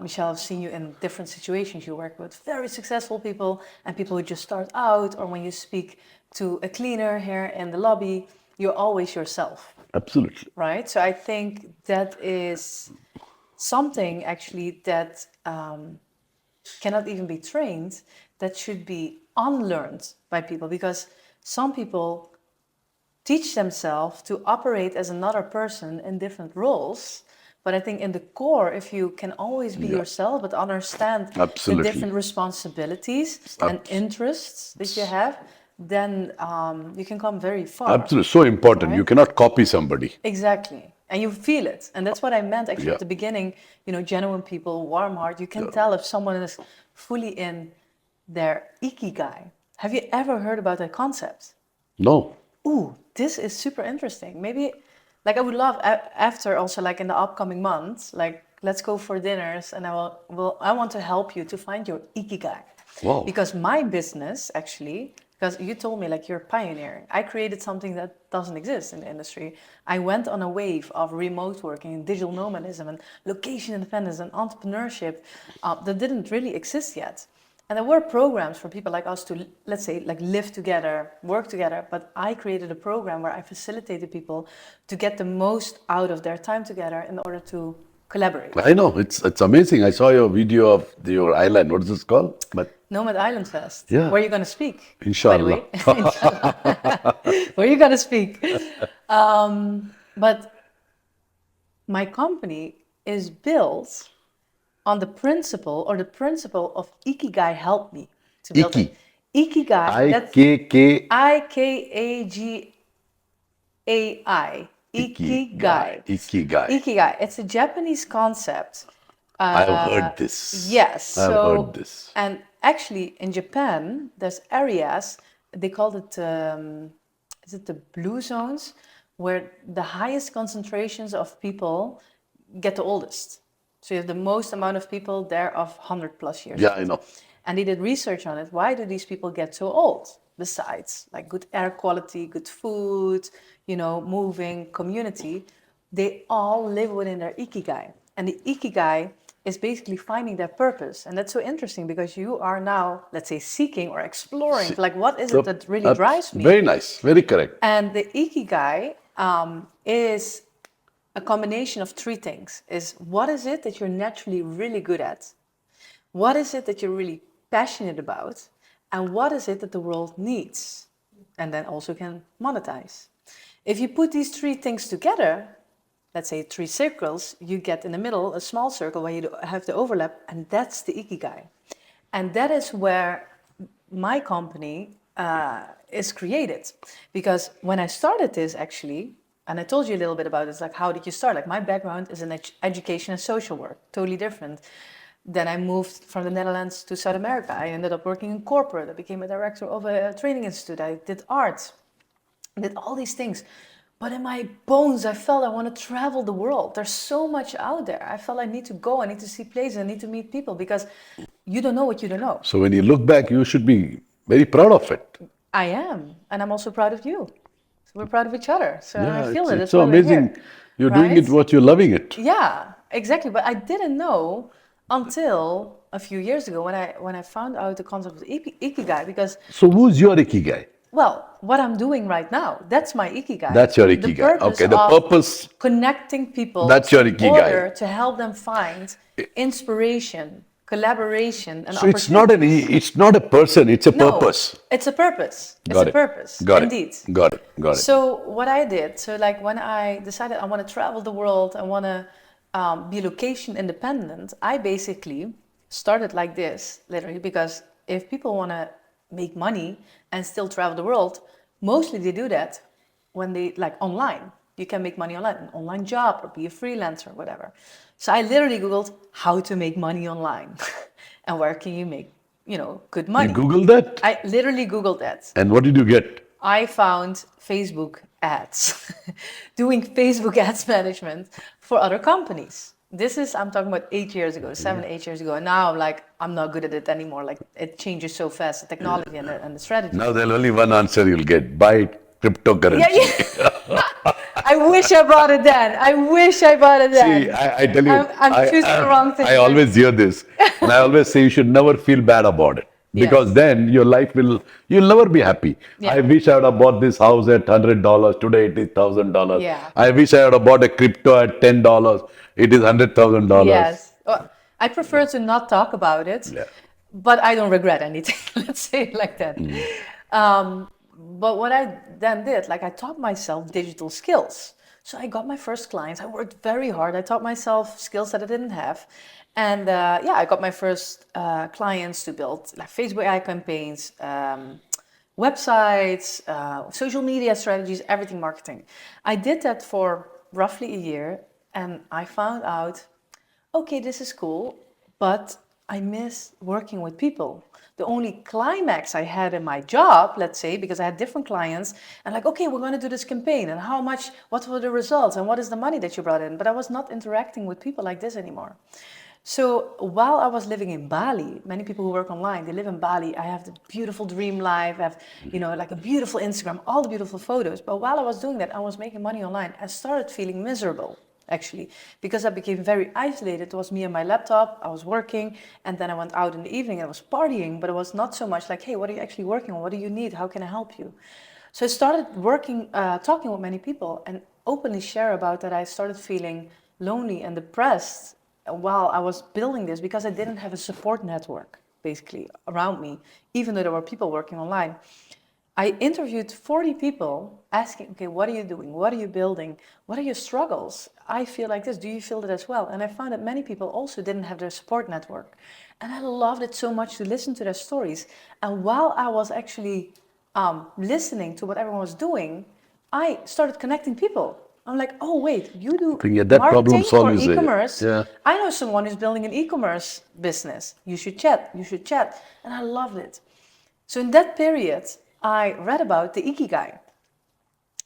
Michelle, I've seen you in different situations. You work with very successful people and people who just start out, or when you speak to a cleaner here in the lobby, you're always yourself, Absolutely. right? So I think that is something actually that cannot even be trained, that should be unlearned by people, because some people teach themselves to operate as another person in different roles, But I think in the core, if you can always be Yeah. yourself, but understand the Absolutely. different responsibilities and Abs- interests that you have, then you can come very far. Absolutely. So important. You Right? cannot copy somebody. Exactly. And you feel it. And that's what I meant actually Yeah. at the beginning. Genuine people, warm heart. You can tell if someone is fully in their ikigai. Have you ever heard about that concept? No. Ooh, this is super interesting. Maybe, like, I would love after also, like, in the upcoming months, like, let's go for dinners, and I want to help you to find your ikigai. Wow. Because my business, actually, because you told me, like, you're a pioneer. I created something that doesn't exist in the industry. I went on a wave of remote working and digital nomadism and location independence and entrepreneurship that didn't really exist yet. And there were programs for people like us to, let's say, like live together, work together. But I created a program where I facilitated people to get the most out of their time together in order to collaborate. I know. It's amazing. I saw your video of your island. What is this called? But Nomad Island Fest. Yeah. Where are you going to speak? Inshallah. By the way. Inshallah. Where are you going to speak? But my company is built on the principle of Ikigai helped me to build Iki. it. Ikigai, that's IKK. Ikagai. Ikigai. Ikigai. Ikigai. It's a Japanese concept. I've heard this. Yes. I've So, heard this. and actually in Japan, there's areas, they call it, is it the blue zones, where the highest concentrations of people get the oldest. So you have the most amount of people there of 100 plus years. Yeah, I know. And they did research on it. Why do these people get so old? Besides, like good air quality, good food, moving community, they all live within their ikigai. And the ikigai is basically finding their purpose. And that's so interesting because you are now, let's say, seeking or exploring, like, what is it that really drives me? Very nice. Very correct. And the ikigai is a combination of three things. Is what is it that you're naturally really good at? What is it that you're really passionate about? And what is it that the world needs? And then also can monetize. If you put these three things together, let's say three circles, you get in the middle a small circle where you have the overlap, and that's the ikigai. And that is where my company is created. Because when I started this, actually, and I told you a little bit about this, like, how did you start? Like, my background is in education and social work, totally different. Then I moved from the Netherlands to South America. I ended up working in corporate. I became a director of a training institute. I did art. I did all these things. But in my bones, I felt I want to travel the world. There's so much out there. I felt I need to go. I need to see places. I need to meet people because you don't know what you don't know. So when you look back, you should be very proud of it. I am. And I'm also proud of you. So we're proud of each other. So Yeah, I feel it. it's That's so why we're amazing. here, You're doing it right? what you're loving it. Yeah, exactly. But I didn't know until a few years ago when I found out the concept of ikigai, because, So who's your ikigai? well, what I'm doing right now, that's my ikigai. That's your The ikigai. purpose Okay, the of purpose. connecting people That's your in ikigai. order to help them find inspiration, collaboration, and So it's not it's not a person, it's a No, purpose. it's a purpose. It's Got a it. purpose, Got indeed. it. Got it. Got it. So what I did, so like when I decided I want to travel the world, I want to be location independent, I basically started like this, literally, because if people want to make money and still travel the world, mostly they do that when they, like, online. You can make money online, an online job or be a freelancer, whatever. So I literally Googled how to make money online and where can you make, good You money. Google that? I literally Googled that. And what did you get? I found Facebook ads, doing Facebook ads management for other companies. I'm talking about 8 years ago, 8 years ago. And now I'm not good at it anymore. Like, it changes so fast, the technology and the strategy. Now there's only one answer you'll get. Buy cryptocurrency. Yeah. I wish I bought it then. I wish I bought it then. See, I tell you, I'm choosing the wrong thing. I always hear this. And I always say you should never feel bad about it. Because Yes. then your life you'll never be happy. Yeah. I wish I would have bought this house at $100. Today it is $1,000. Yeah. I wish I would have bought a crypto at $10. It is $100,000. Yes. Well, I prefer to not talk about it, Yeah. but I don't regret anything. Let's say it like that. But what I then did, like, I taught myself digital skills. So I got my first clients. I worked very hard. I taught myself skills that I didn't have. And yeah, I got my first clients to build like Facebook ad campaigns, websites, social media strategies, everything marketing. I did that for roughly a year and I found out, okay, this is cool, but I miss working with people. The only climax I had in my job, let's say, because I had different clients, and like, okay, we're going to do this campaign, and how much, what were the results, and what is the money that you brought in? But I was not interacting with people like this anymore. So while I was living in Bali, many people who work online, they live in Bali. I have the beautiful dream life. I have, like a beautiful Instagram, all the beautiful photos. But while I was doing that, I was making money online. I started feeling miserable, actually, because I became very isolated. It was me and my laptop. I was working, and then I went out in the evening and I was partying. But it was not so much like, hey, what are you actually working on? What do you need? How can I help you? So I started talking with many people, and openly share about that. I started feeling lonely and depressed while I was building this because I didn't have a support network basically around me, even though there were people working online. I interviewed 40 people asking, okay, what are you doing? What are you building? What are your struggles? I feel like this. Do you feel that as well? And I found that many people also didn't have their support network. And I loved it so much to listen to their stories. And while I was actually listening to what everyone was doing, I started connecting people. I'm like, oh, wait, you I do think yeah, that problem marketing solve for is a e-commerce. yeah. I know someone who's building an e-commerce business. You should chat. You should chat. And I loved it. So in that period, I read about the Ikigai.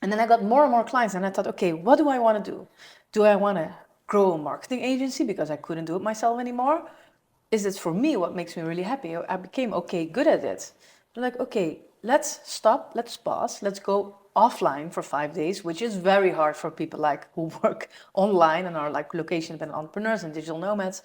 And then I got more and more clients and I thought, okay, what do I want to do? Do I want to grow a marketing agency because I couldn't do it myself anymore? Is it for me what makes me really happy? I became okay, good at it. But like, okay, let's stop, let's pause, let's go offline for 5 days, which is very hard for people like who work online and are like location-dependent entrepreneurs and digital nomads.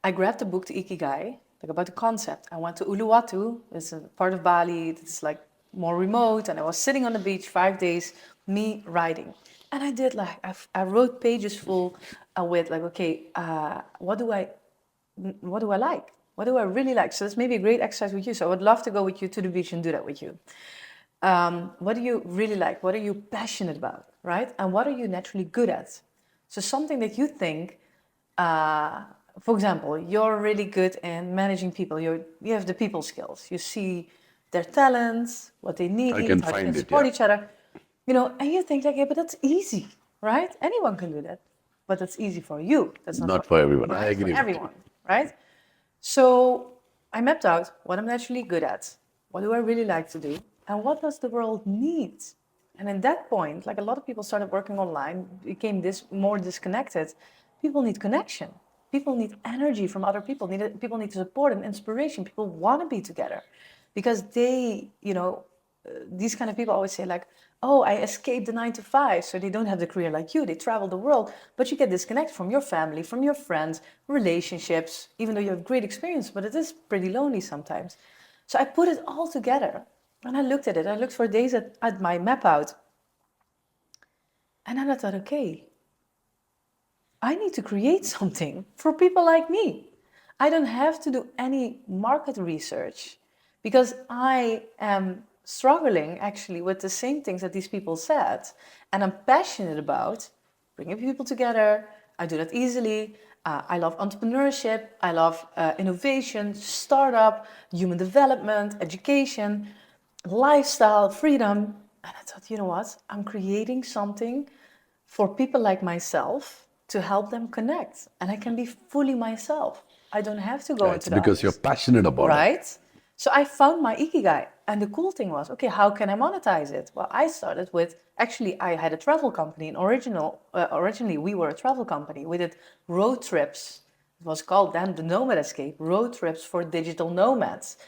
I grabbed the book, The Ikigai, like about the concept. I went to Uluwatu, it's a part of Bali, it's like more remote, and I was sitting on the beach 5 days, me writing. And I did like, I wrote pages full with like, okay, what do I like? What do I really like? So that's maybe a great exercise with you. So I would love to go with you to the beach and do that with you. What do you really like? What are you passionate about, right? And what are you naturally good at? So something that you think, for example, you're really good in managing people. You have the people skills. You see their talents, what they I need, can how they can find it, support yeah. each other. And you think like, yeah, but that's easy, right? Anyone can do that. But that's easy for you. That's not for Not for everyone. I right? For agree with you. everyone, right? So I mapped out what I'm naturally good at, what do I really like to do, and what does the world need? And at that point, like a lot of people started working online, became this more disconnected. People need connection. People need energy from other people. People need support and inspiration. People want to be together because these kind of people always say like, oh, I escaped the 9 to 5, so they don't have the career like you. They travel the world, but you get disconnected from your family, from your friends, relationships, even though you have great experience, but it is pretty lonely sometimes. So I put it all together and I looked at it. I looked for days at my map out. And then I thought, okay, I need to create something for people like me. I don't have to do any market research because I am struggling actually with the same things that these people said. And I'm passionate about bringing people together. I do that easily. I love entrepreneurship. I love innovation, startup, human development, education, lifestyle, freedom. And I thought, you know what? I'm creating something for people like myself to help them connect. And I can be fully myself. I don't have to go Yeah, into it's the because you're office, passionate about it. right? So I found my ikigai. And the cool thing was, okay, how can I monetize it? Well, I started with, actually, I had a travel company. And originally, we were a travel company. We did road trips. It was called then the Nomad Escape, road trips for digital nomads.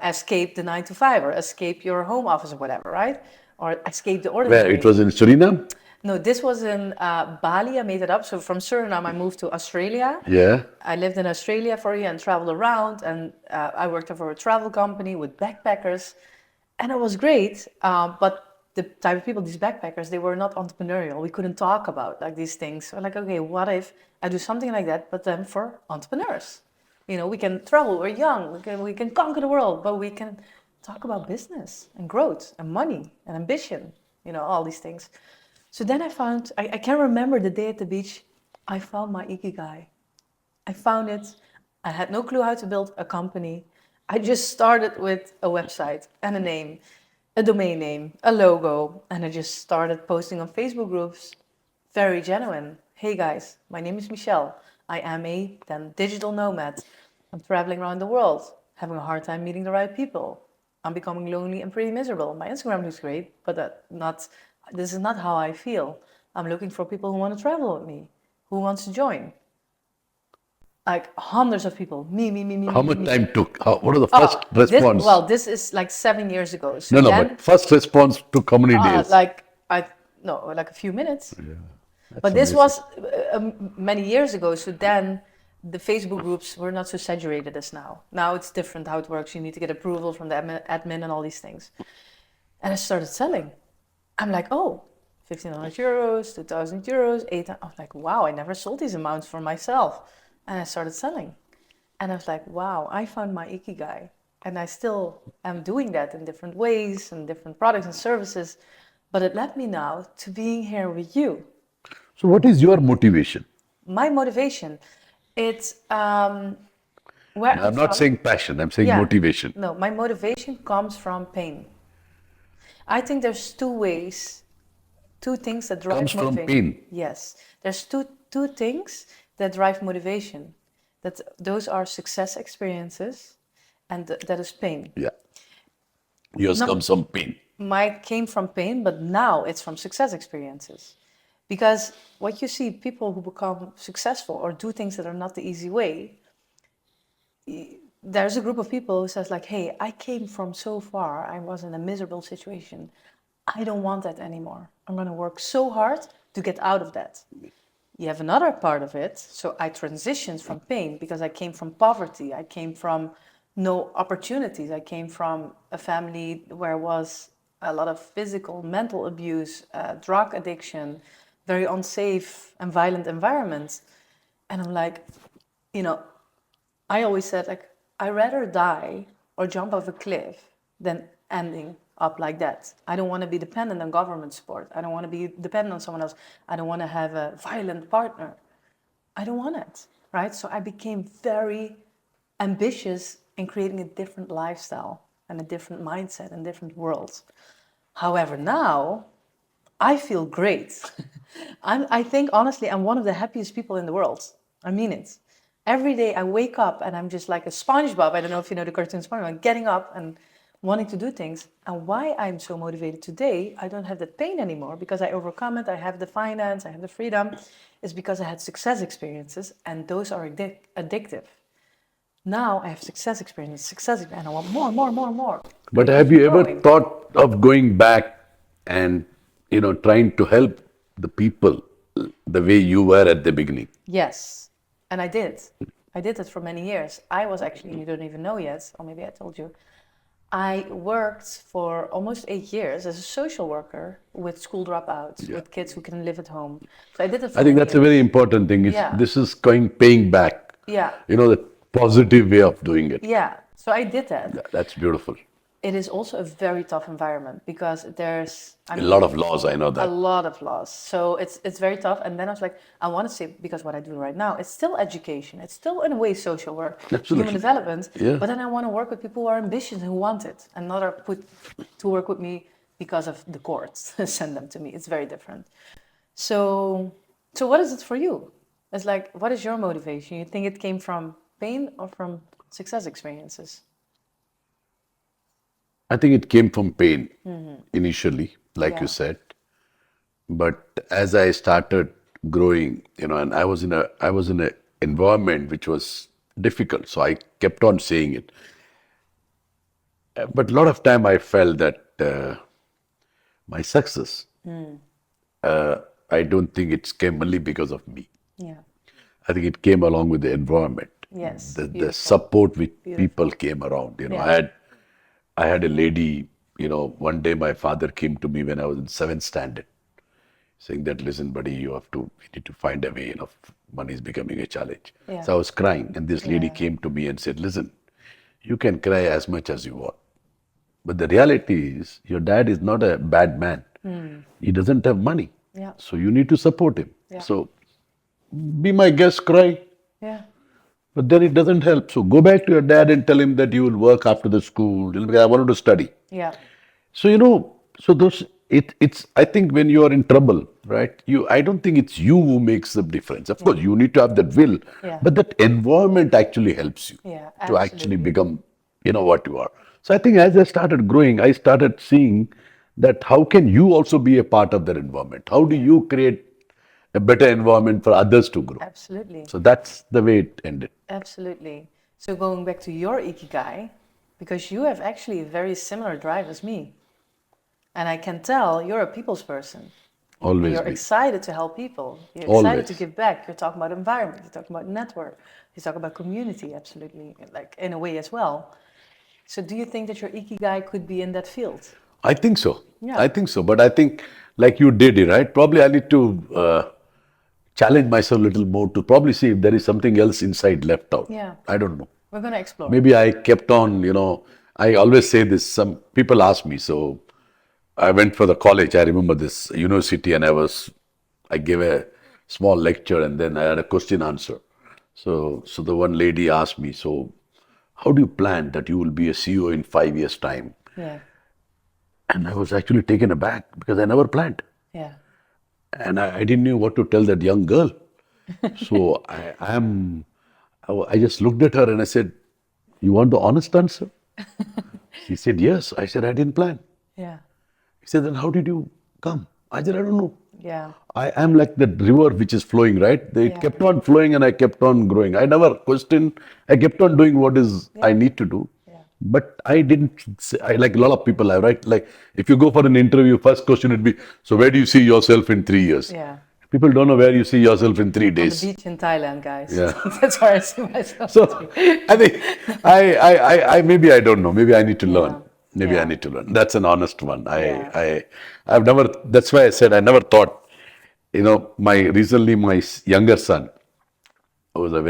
Escape the 9 to 5 or escape your home office or whatever, right? Or escape the Where it ordinary. was in Suriname? No, this was in Bali. I made it up. So from Suriname, I moved to Australia. Yeah. I lived in Australia for a year and traveled around. And I worked for a travel company with backpackers. And it was great. But the type of people, these backpackers, they were not entrepreneurial. We couldn't talk about like these things. So like, okay, what if I do something like that, but then for entrepreneurs? We can travel. We're young. We can conquer the world, but we can talk about business and growth and money and ambition. All these things. So then I can't remember the day at the beach, I found my ikigai. I found it. I had no clue how to build a company. I just started with a website and a name, a domain name, a logo, and I just started posting on Facebook groups. Very genuine. Hey guys, my name is Michelle. I am a then digital nomad. I'm traveling around the world, having a hard time meeting the right people. I'm becoming lonely and pretty miserable. My Instagram looks great, but this is not how I feel. I'm looking for people who want to travel with me, who wants to join. Like hundreds of people. How much Me. time took? What was the first Oh, response? this is like 7 years ago. So No, no, then, but first response took how many days? like I no, like a few minutes. That's But this amazing. was many years ago. So then, the Facebook groups were not so saturated as now. Now it's different how it works. You need to get approval from the admin and all these things. And I started selling. I'm like, oh, 1,500 euros, 2,000 euros, 8,000. I was like, wow, I never sold these amounts for myself. And I started selling. And I was like, wow, I found my ikigai. And I still am doing that in different ways and different products and services. But it led me now to being here with you. So, what is your motivation? My motivation, it's where And I'm I'm not from. saying passion, I'm saying Yeah, motivation. no, my motivation comes from pain. I think there's two things that Comes drive from motivation. pain. Yes, there's two things that drive motivation. Those are success experiences, and that is pain. Yeah. Yours No, comes from pain. mine came from pain, but now it's from success experiences. Because what you see, people who become successful or do things that are not the easy way, there's a group of people who says like, hey, I came from so far, I was in a miserable situation. I don't want that anymore. I'm going to work so hard to get out of that. You have another part of it. So I transitioned from pain because I came from poverty. I came from no opportunities. I came from a family where was a lot of physical, mental abuse, drug addiction, very unsafe and violent environments. And I'm like, you know, I always said like, I rather die or jump off a cliff than ending up like that. I don't want to be dependent on government support. I don't want to be dependent on someone else. I don't want to have a violent partner. I don't want it, right? So I became very ambitious in creating a different lifestyle and a different mindset and different world. However, now I feel great. I think honestly, I'm one of the happiest people in the world. I mean it. Every day I wake up and I'm just like a SpongeBob. I don't know if you know the cartoon SpongeBob. I'm getting up and wanting to do things. And why I'm so motivated today, I don't have that pain anymore because I overcome it. I have the finance, I have the freedom. Is because I had success experiences and those are addictive. Now I have success, and I want more, more, more, more. But I have keep you ever growing. thought of going back and, trying to help the people the way you were at the beginning? Yes, and I did. I did it for many years. I was actually, you don't even know yet, or maybe I told you, I worked for almost 8 years as a social worker with school dropouts, Yeah. with kids who couldn't live at home. So I did it I for think many that's a very years. important thing. Yeah, This is paying back. yeah, The positive way of doing it. yeah. So I did that. Yeah, that's beautiful. It is also a very tough environment because I A mean, lot of laws, I know a that. lot of laws. So it's very tough. And then I was like, I want to say, because what I do right now, it's still education. It's still in a way social work, human Absolutely. development. Yeah. But then I want to work with people who are ambitious and who want it, and not are put to work with me because of the courts send them to me. It's very different. So so what is it for you? It's like, what is your motivation? You think it came from pain or from success experiences? I think it came from pain initially, like you Yeah. said. But as I started growing, and I was in a environment which was difficult, so I kept on saying it. But a lot of time I felt that my success, I don't think it came only because of me. Yeah. I think it came along with the environment, Yes. the Beautiful. support which people Beautiful. came around. Yeah. I had a lady. One day my father came to me when I was in seventh standard, saying that, listen, buddy, we need to find a way. Money is becoming a challenge. Yeah. So I was crying, and this lady Yeah. came to me and said, listen, you can cry as much as you want, but the reality is your dad is not a bad man. He doesn't have money. Yeah. So you need to support him. Yeah. So be my guest, cry. Yeah. But then it doesn't help. So go back to your dad and tell him that you will work after the school. I wanted to study. Yeah. So so those it's I think when you are in trouble, right? I don't think it's you who makes the difference. Of Yeah. course, you need to have that will, Yeah. but that environment actually helps you Yeah. to actually Absolutely. become, what you are. So I think as I started growing, I started seeing that how can you also be a part of that environment? How do you create a better environment for others to grow? Absolutely. So that's the way it ended. Absolutely. So going back to your ikigai, because you have actually a very similar drive as me. And I can tell you're a people's person. And Always you're be. excited to help people. You're excited to Always. give back. You're talking about environment. You're talking about network. You talk about community, absolutely, like in a way as well. So do you think that your ikigai could be in that field? I think so. Yeah. I think so. But I think, like you did, right? Probably I need to challenge myself a little more to probably see if there is something else inside left out. Yeah. I don't know. We're going to explore. Maybe I kept on, I always say this. Some people ask me. So I went for the college. I remember this university, and I gave a small lecture, and then I had a question answer. So the one lady asked me, so how do you plan that you will be a CEO in 5 years' time? Yeah. And I was actually taken aback because I never planned. Yeah. And I didn't know what to tell that young girl. So I just looked at her and I said, you want the honest answer? She said, yes. I said, I didn't plan. Yeah. He said, then how did you come? I said, I don't know. Yeah. I am like that river which is flowing, right? It Yeah. kept on flowing and I kept on growing. I never questioned. I kept on doing what is I need to do. Yeah. But I didn't say, like a lot of people have, right? Like if you go for an interview, first question would be, so where do you see yourself in 3 years? Yeah. People don't know where you see yourself in 3 days. On the beach in Thailand, guys. Yeah. That's where I see myself. So I think I maybe I don't know. Maybe I need to learn. Maybe I Yeah. need to learn. That's an honest one. Yeah. I've never. That's why I said I never thought. My younger son was he's a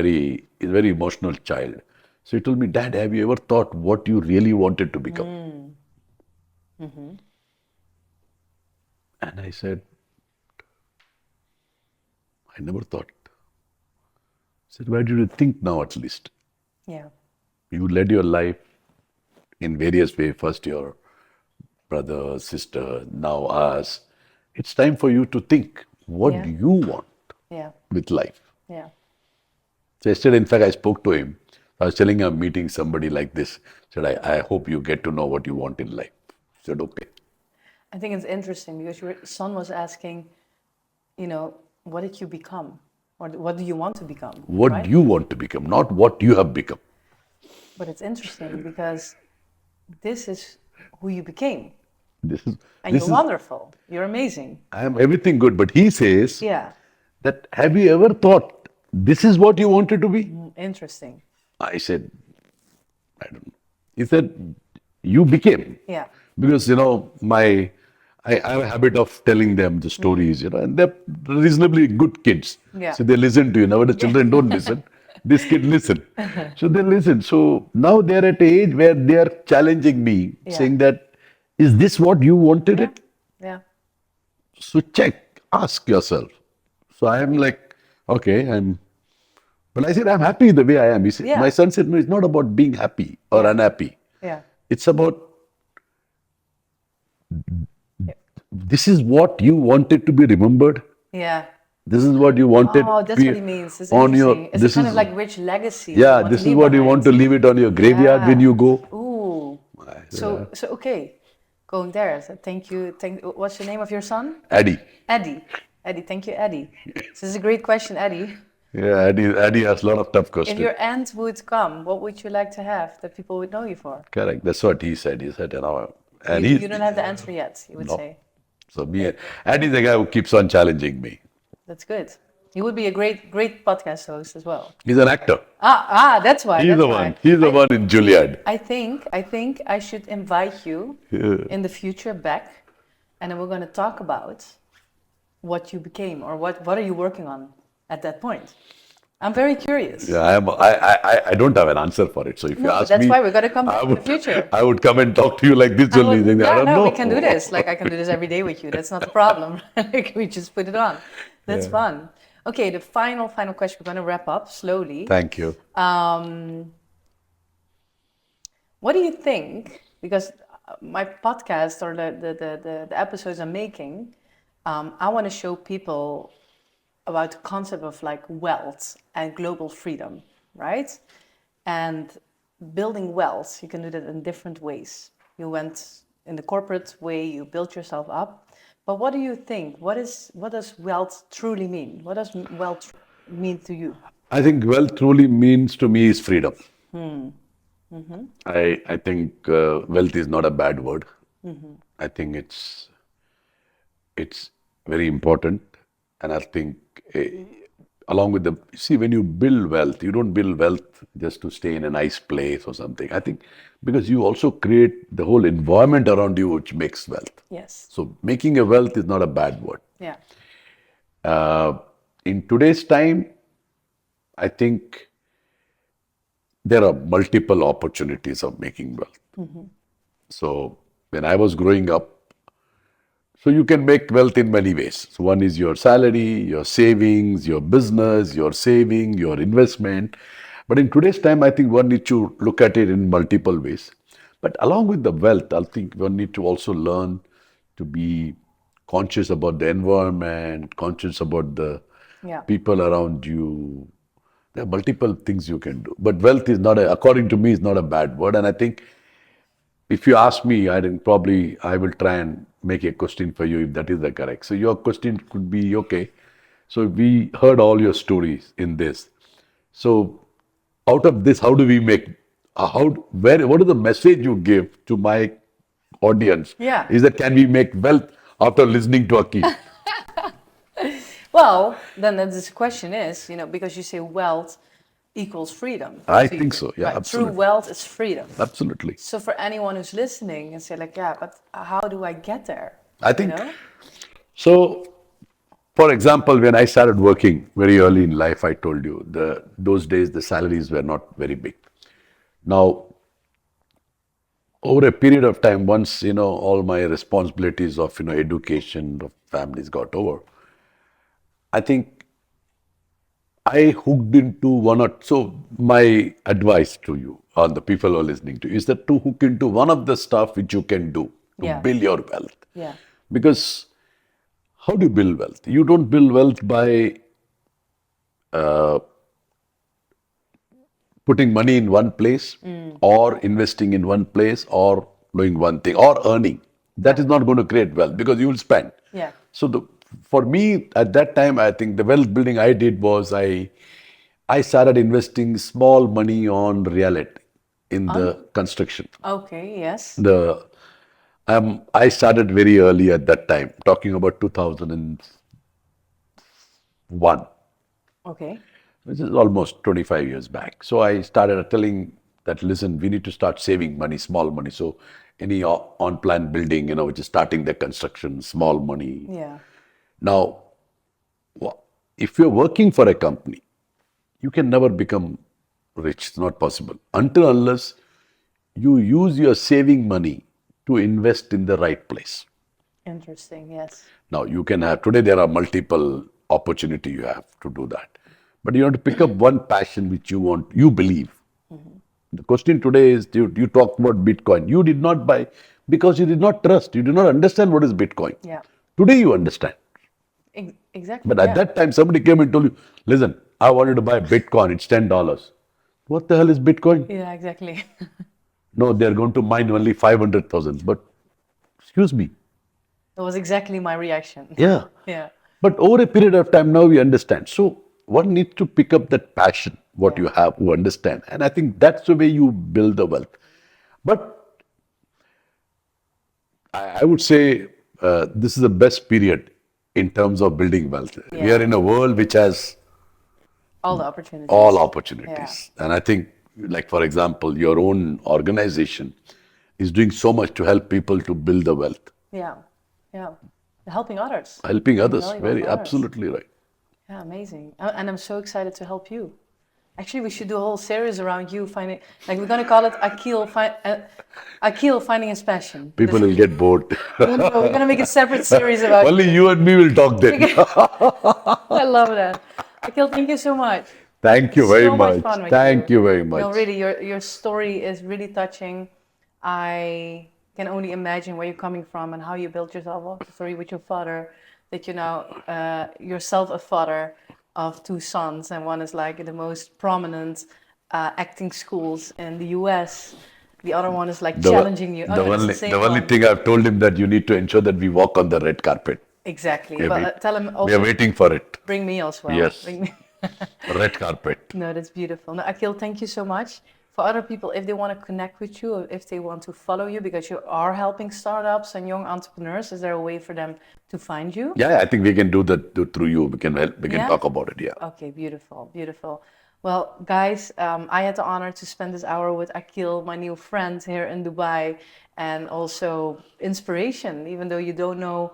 very emotional child. So he told me, Dad, have you ever thought what you really wanted to become? And I said, I never thought. I said, why did you think now at least? Yeah. You led your life in various ways. First your brother, sister, now us. It's time for you to think, what Yeah. do you want Yeah. with life? Yeah. So yesterday, in fact, I spoke to him. I was telling him I'm meeting somebody like this. Said, I hope you get to know what you want in life. He said, okay. I think it's interesting because your son was asking, what did you become? Or what do you want to become? What right? do you want to become, not what you have become. But it's interesting because this is who you became. This is, And this you're is, wonderful. You're amazing. I am everything good. But he says Yeah. that, have you ever thought this is what you wanted to be? Interesting. I said, I don't know. He said, you became. Yeah. Because, I have a habit of telling them the stories, and they're reasonably good kids. Yeah. So they listen to you. Now the children don't listen. This kid listen. So they listen. So now they're at an age where they are challenging me, Yeah. saying that, is this what you wanted it? Yeah. So check, ask yourself. So I am like, okay, but I said, I'm happy the way I am. He said, Yeah. my son said, no, it's not about being happy or Yeah. unhappy. Yeah. It's about, this is what you wanted to be remembered. Yeah. This is what you wanted Oh, to that's be what he means. It's on your. interesting. It's This a kind is of like rich legacy. you yeah. want This to is leave what you want to behind. leave it on your graveyard when you go. Ooh. So okay, going there. So thank you. What's the name of your son? Eddie. Eddie. Eddie. Thank you, Eddie. This is a great question, Eddie. Yeah, Eddie has a lot of tough If questions. your aunt would come, what would you like to have that people would know you for? Correct. That's what he said. He said, and You don't have the answer yet. You would No. say. So Eddie's the guy who keeps on challenging me. That's good. He would be a great podcast host as well. He's an actor. That's why. He's that's the why. one. He's the one in Juilliard. I think I should invite you in the future back, and then we're going to talk about what you became or what are you working on at that point. I'm very curious. Yeah, I don't have an answer for it. So if you No, but ask that's me, why we're gonna come I back in the would future. I would come and talk to you like this I only. would, I yeah, don't no, we know. can do this. Like I can do this every day with you. That's not the problem. Like we just put it on. That's Yeah. fun. Okay, the final question. We're gonna wrap up slowly. Thank you. What do you think? Because my podcast or the episodes I'm making, I want to show people about the concept of like wealth and global freedom, right? And building wealth, you can do that in different ways. You went in the corporate way, you built yourself up. But what do you think? What does wealth truly mean? What does wealth mean to you? I think wealth truly means to me is freedom. I think wealth is not a bad word. I think it's very important, and I think along with the see when you build wealth, you don't build wealth just to stay in a nice place or something. I think because you also create the whole environment around you which makes wealth. Yes. So making a wealth is not a bad word. Yeah. In today's time, I think there are multiple opportunities of making wealth. So when I was growing up, so you can make wealth in many ways. So one is your salary, your savings, your business, your saving, your investment. But in today's time, I think one needs to look at it in multiple ways. But along with the wealth, I think one need to also learn to be conscious about the environment, conscious about the Yeah. people around you. There are multiple things you can do. But wealth is not, according to me, is not a bad word. And I think if you ask me, I think probably I will try and make a question for you if that is the correct. So your question could be okay. So we heard all your stories in this. So out of this, how do we make what is the message you give to my audience? Yeah. Is that can we make wealth after listening to Akeel? Well, then the question is, because you say wealth equals freedom. I So think so. Yeah, right, true absolutely. wealth is freedom. Absolutely. So for anyone who's listening and say like, yeah, but how do I get there? I You think know? so. For example, when I started working very early in life, I told you those days the salaries were not very big. Now, over a period of time, once all my responsibilities of education of families got over, I think I hooked into one or so. My advice to you, or the people who are listening to you, is that to hook into one of the stuff which you can do to Yeah. build your wealth. Yeah. Because how do you build wealth? You don't build wealth by putting money in one place or investing in one place or doing one thing or earning. That Yeah. is not going to create wealth because you will spend. Yeah. So for me at that time, I think the wealth building I did was I started investing small money on reality in the On? construction. Okay. Yes. The I started very early at that time, talking about 2001, Okay. which is almost 25 years back. So I started telling that, listen, we need to start saving money, small money. So any on-plan building, which is starting the construction, small money. Yeah. Now, if you're working for a company, you can never become rich. It's not possible until unless you use your saving money to invest in the right place. Interesting. Yes. Now you can have today there are multiple opportunity you have to do that. But you have to pick up one passion which you want, you believe. The question today is you talk about Bitcoin. You did not buy because you did not trust. You did not understand what is Bitcoin. Yeah. Today you understand. Exactly. But at Yeah. that time somebody came and told you, listen, I wanted to buy Bitcoin, it's $10. What the hell is Bitcoin? Yeah. Exactly. No, they're going to mine only 500,000. But excuse me. That was exactly my reaction. Yeah. Yeah. But over a period of time, now we understand. So one needs to pick up that passion, what Yeah. you have, who understand. And I think that's the way you build the wealth. But I would say this is the best period in terms of building wealth. We are Yeah. in a world which has All the opportunities. all opportunities. And I think, like, for example, your own organization is doing so much to help people to build the wealth, Yeah. Yeah. Helping others. helping Bring others. value of Very others. absolutely right. Yeah, amazing. And I'm so excited to help you. Actually, we should do a whole series around you finding, like we're gonna call it Akeel finding his passion. People will get bored. No, no, we're gonna make a separate series about Only you. you and me will talk then. I love that. Akeel, thank you so much. Thank you very So much much. fun with Thank you very No, much. really, your story is really touching. I can only imagine where you're coming from and how you built yourself up. The story with your father, that you're now yourself a father of two sons, and one is like in the most prominent acting schools in the US. The other one is like The, challenging you. Oh the no, it's the only the same only one. thing I've told him that you need to ensure that we walk on the red carpet. Exactly. We are, But wait, tell him we are also waiting for it. bring me as well. Yes, Bring me. red carpet. No, that's beautiful. No, Akil, thank you so much. For other people, if they want to connect with you, or if they want to follow you, because you are helping startups and young entrepreneurs, is there a way for them to find you? Yeah, I think we can do that through you. We can help. We can Yeah? talk about it. Yeah. Okay, beautiful, beautiful. Well, guys, I had the honor to spend this hour with Akil, my new friend here in Dubai, and also inspiration, even though you don't know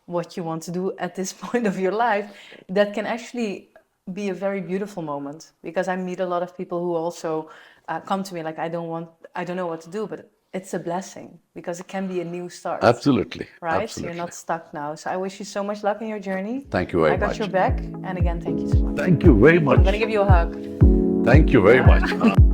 what you want to do at this point of your life, that can actually be a very beautiful moment because I meet a lot of people who also come to me like, I don't know what to do, but it's a blessing because it can be a new start, Absolutely. right? So you're Absolutely. not stuck now. So I wish you so much luck in your journey. Thank you very I got much. your back. And again, thank you so much. Thank you very I'm going to much. give you a hug. Thank you very much.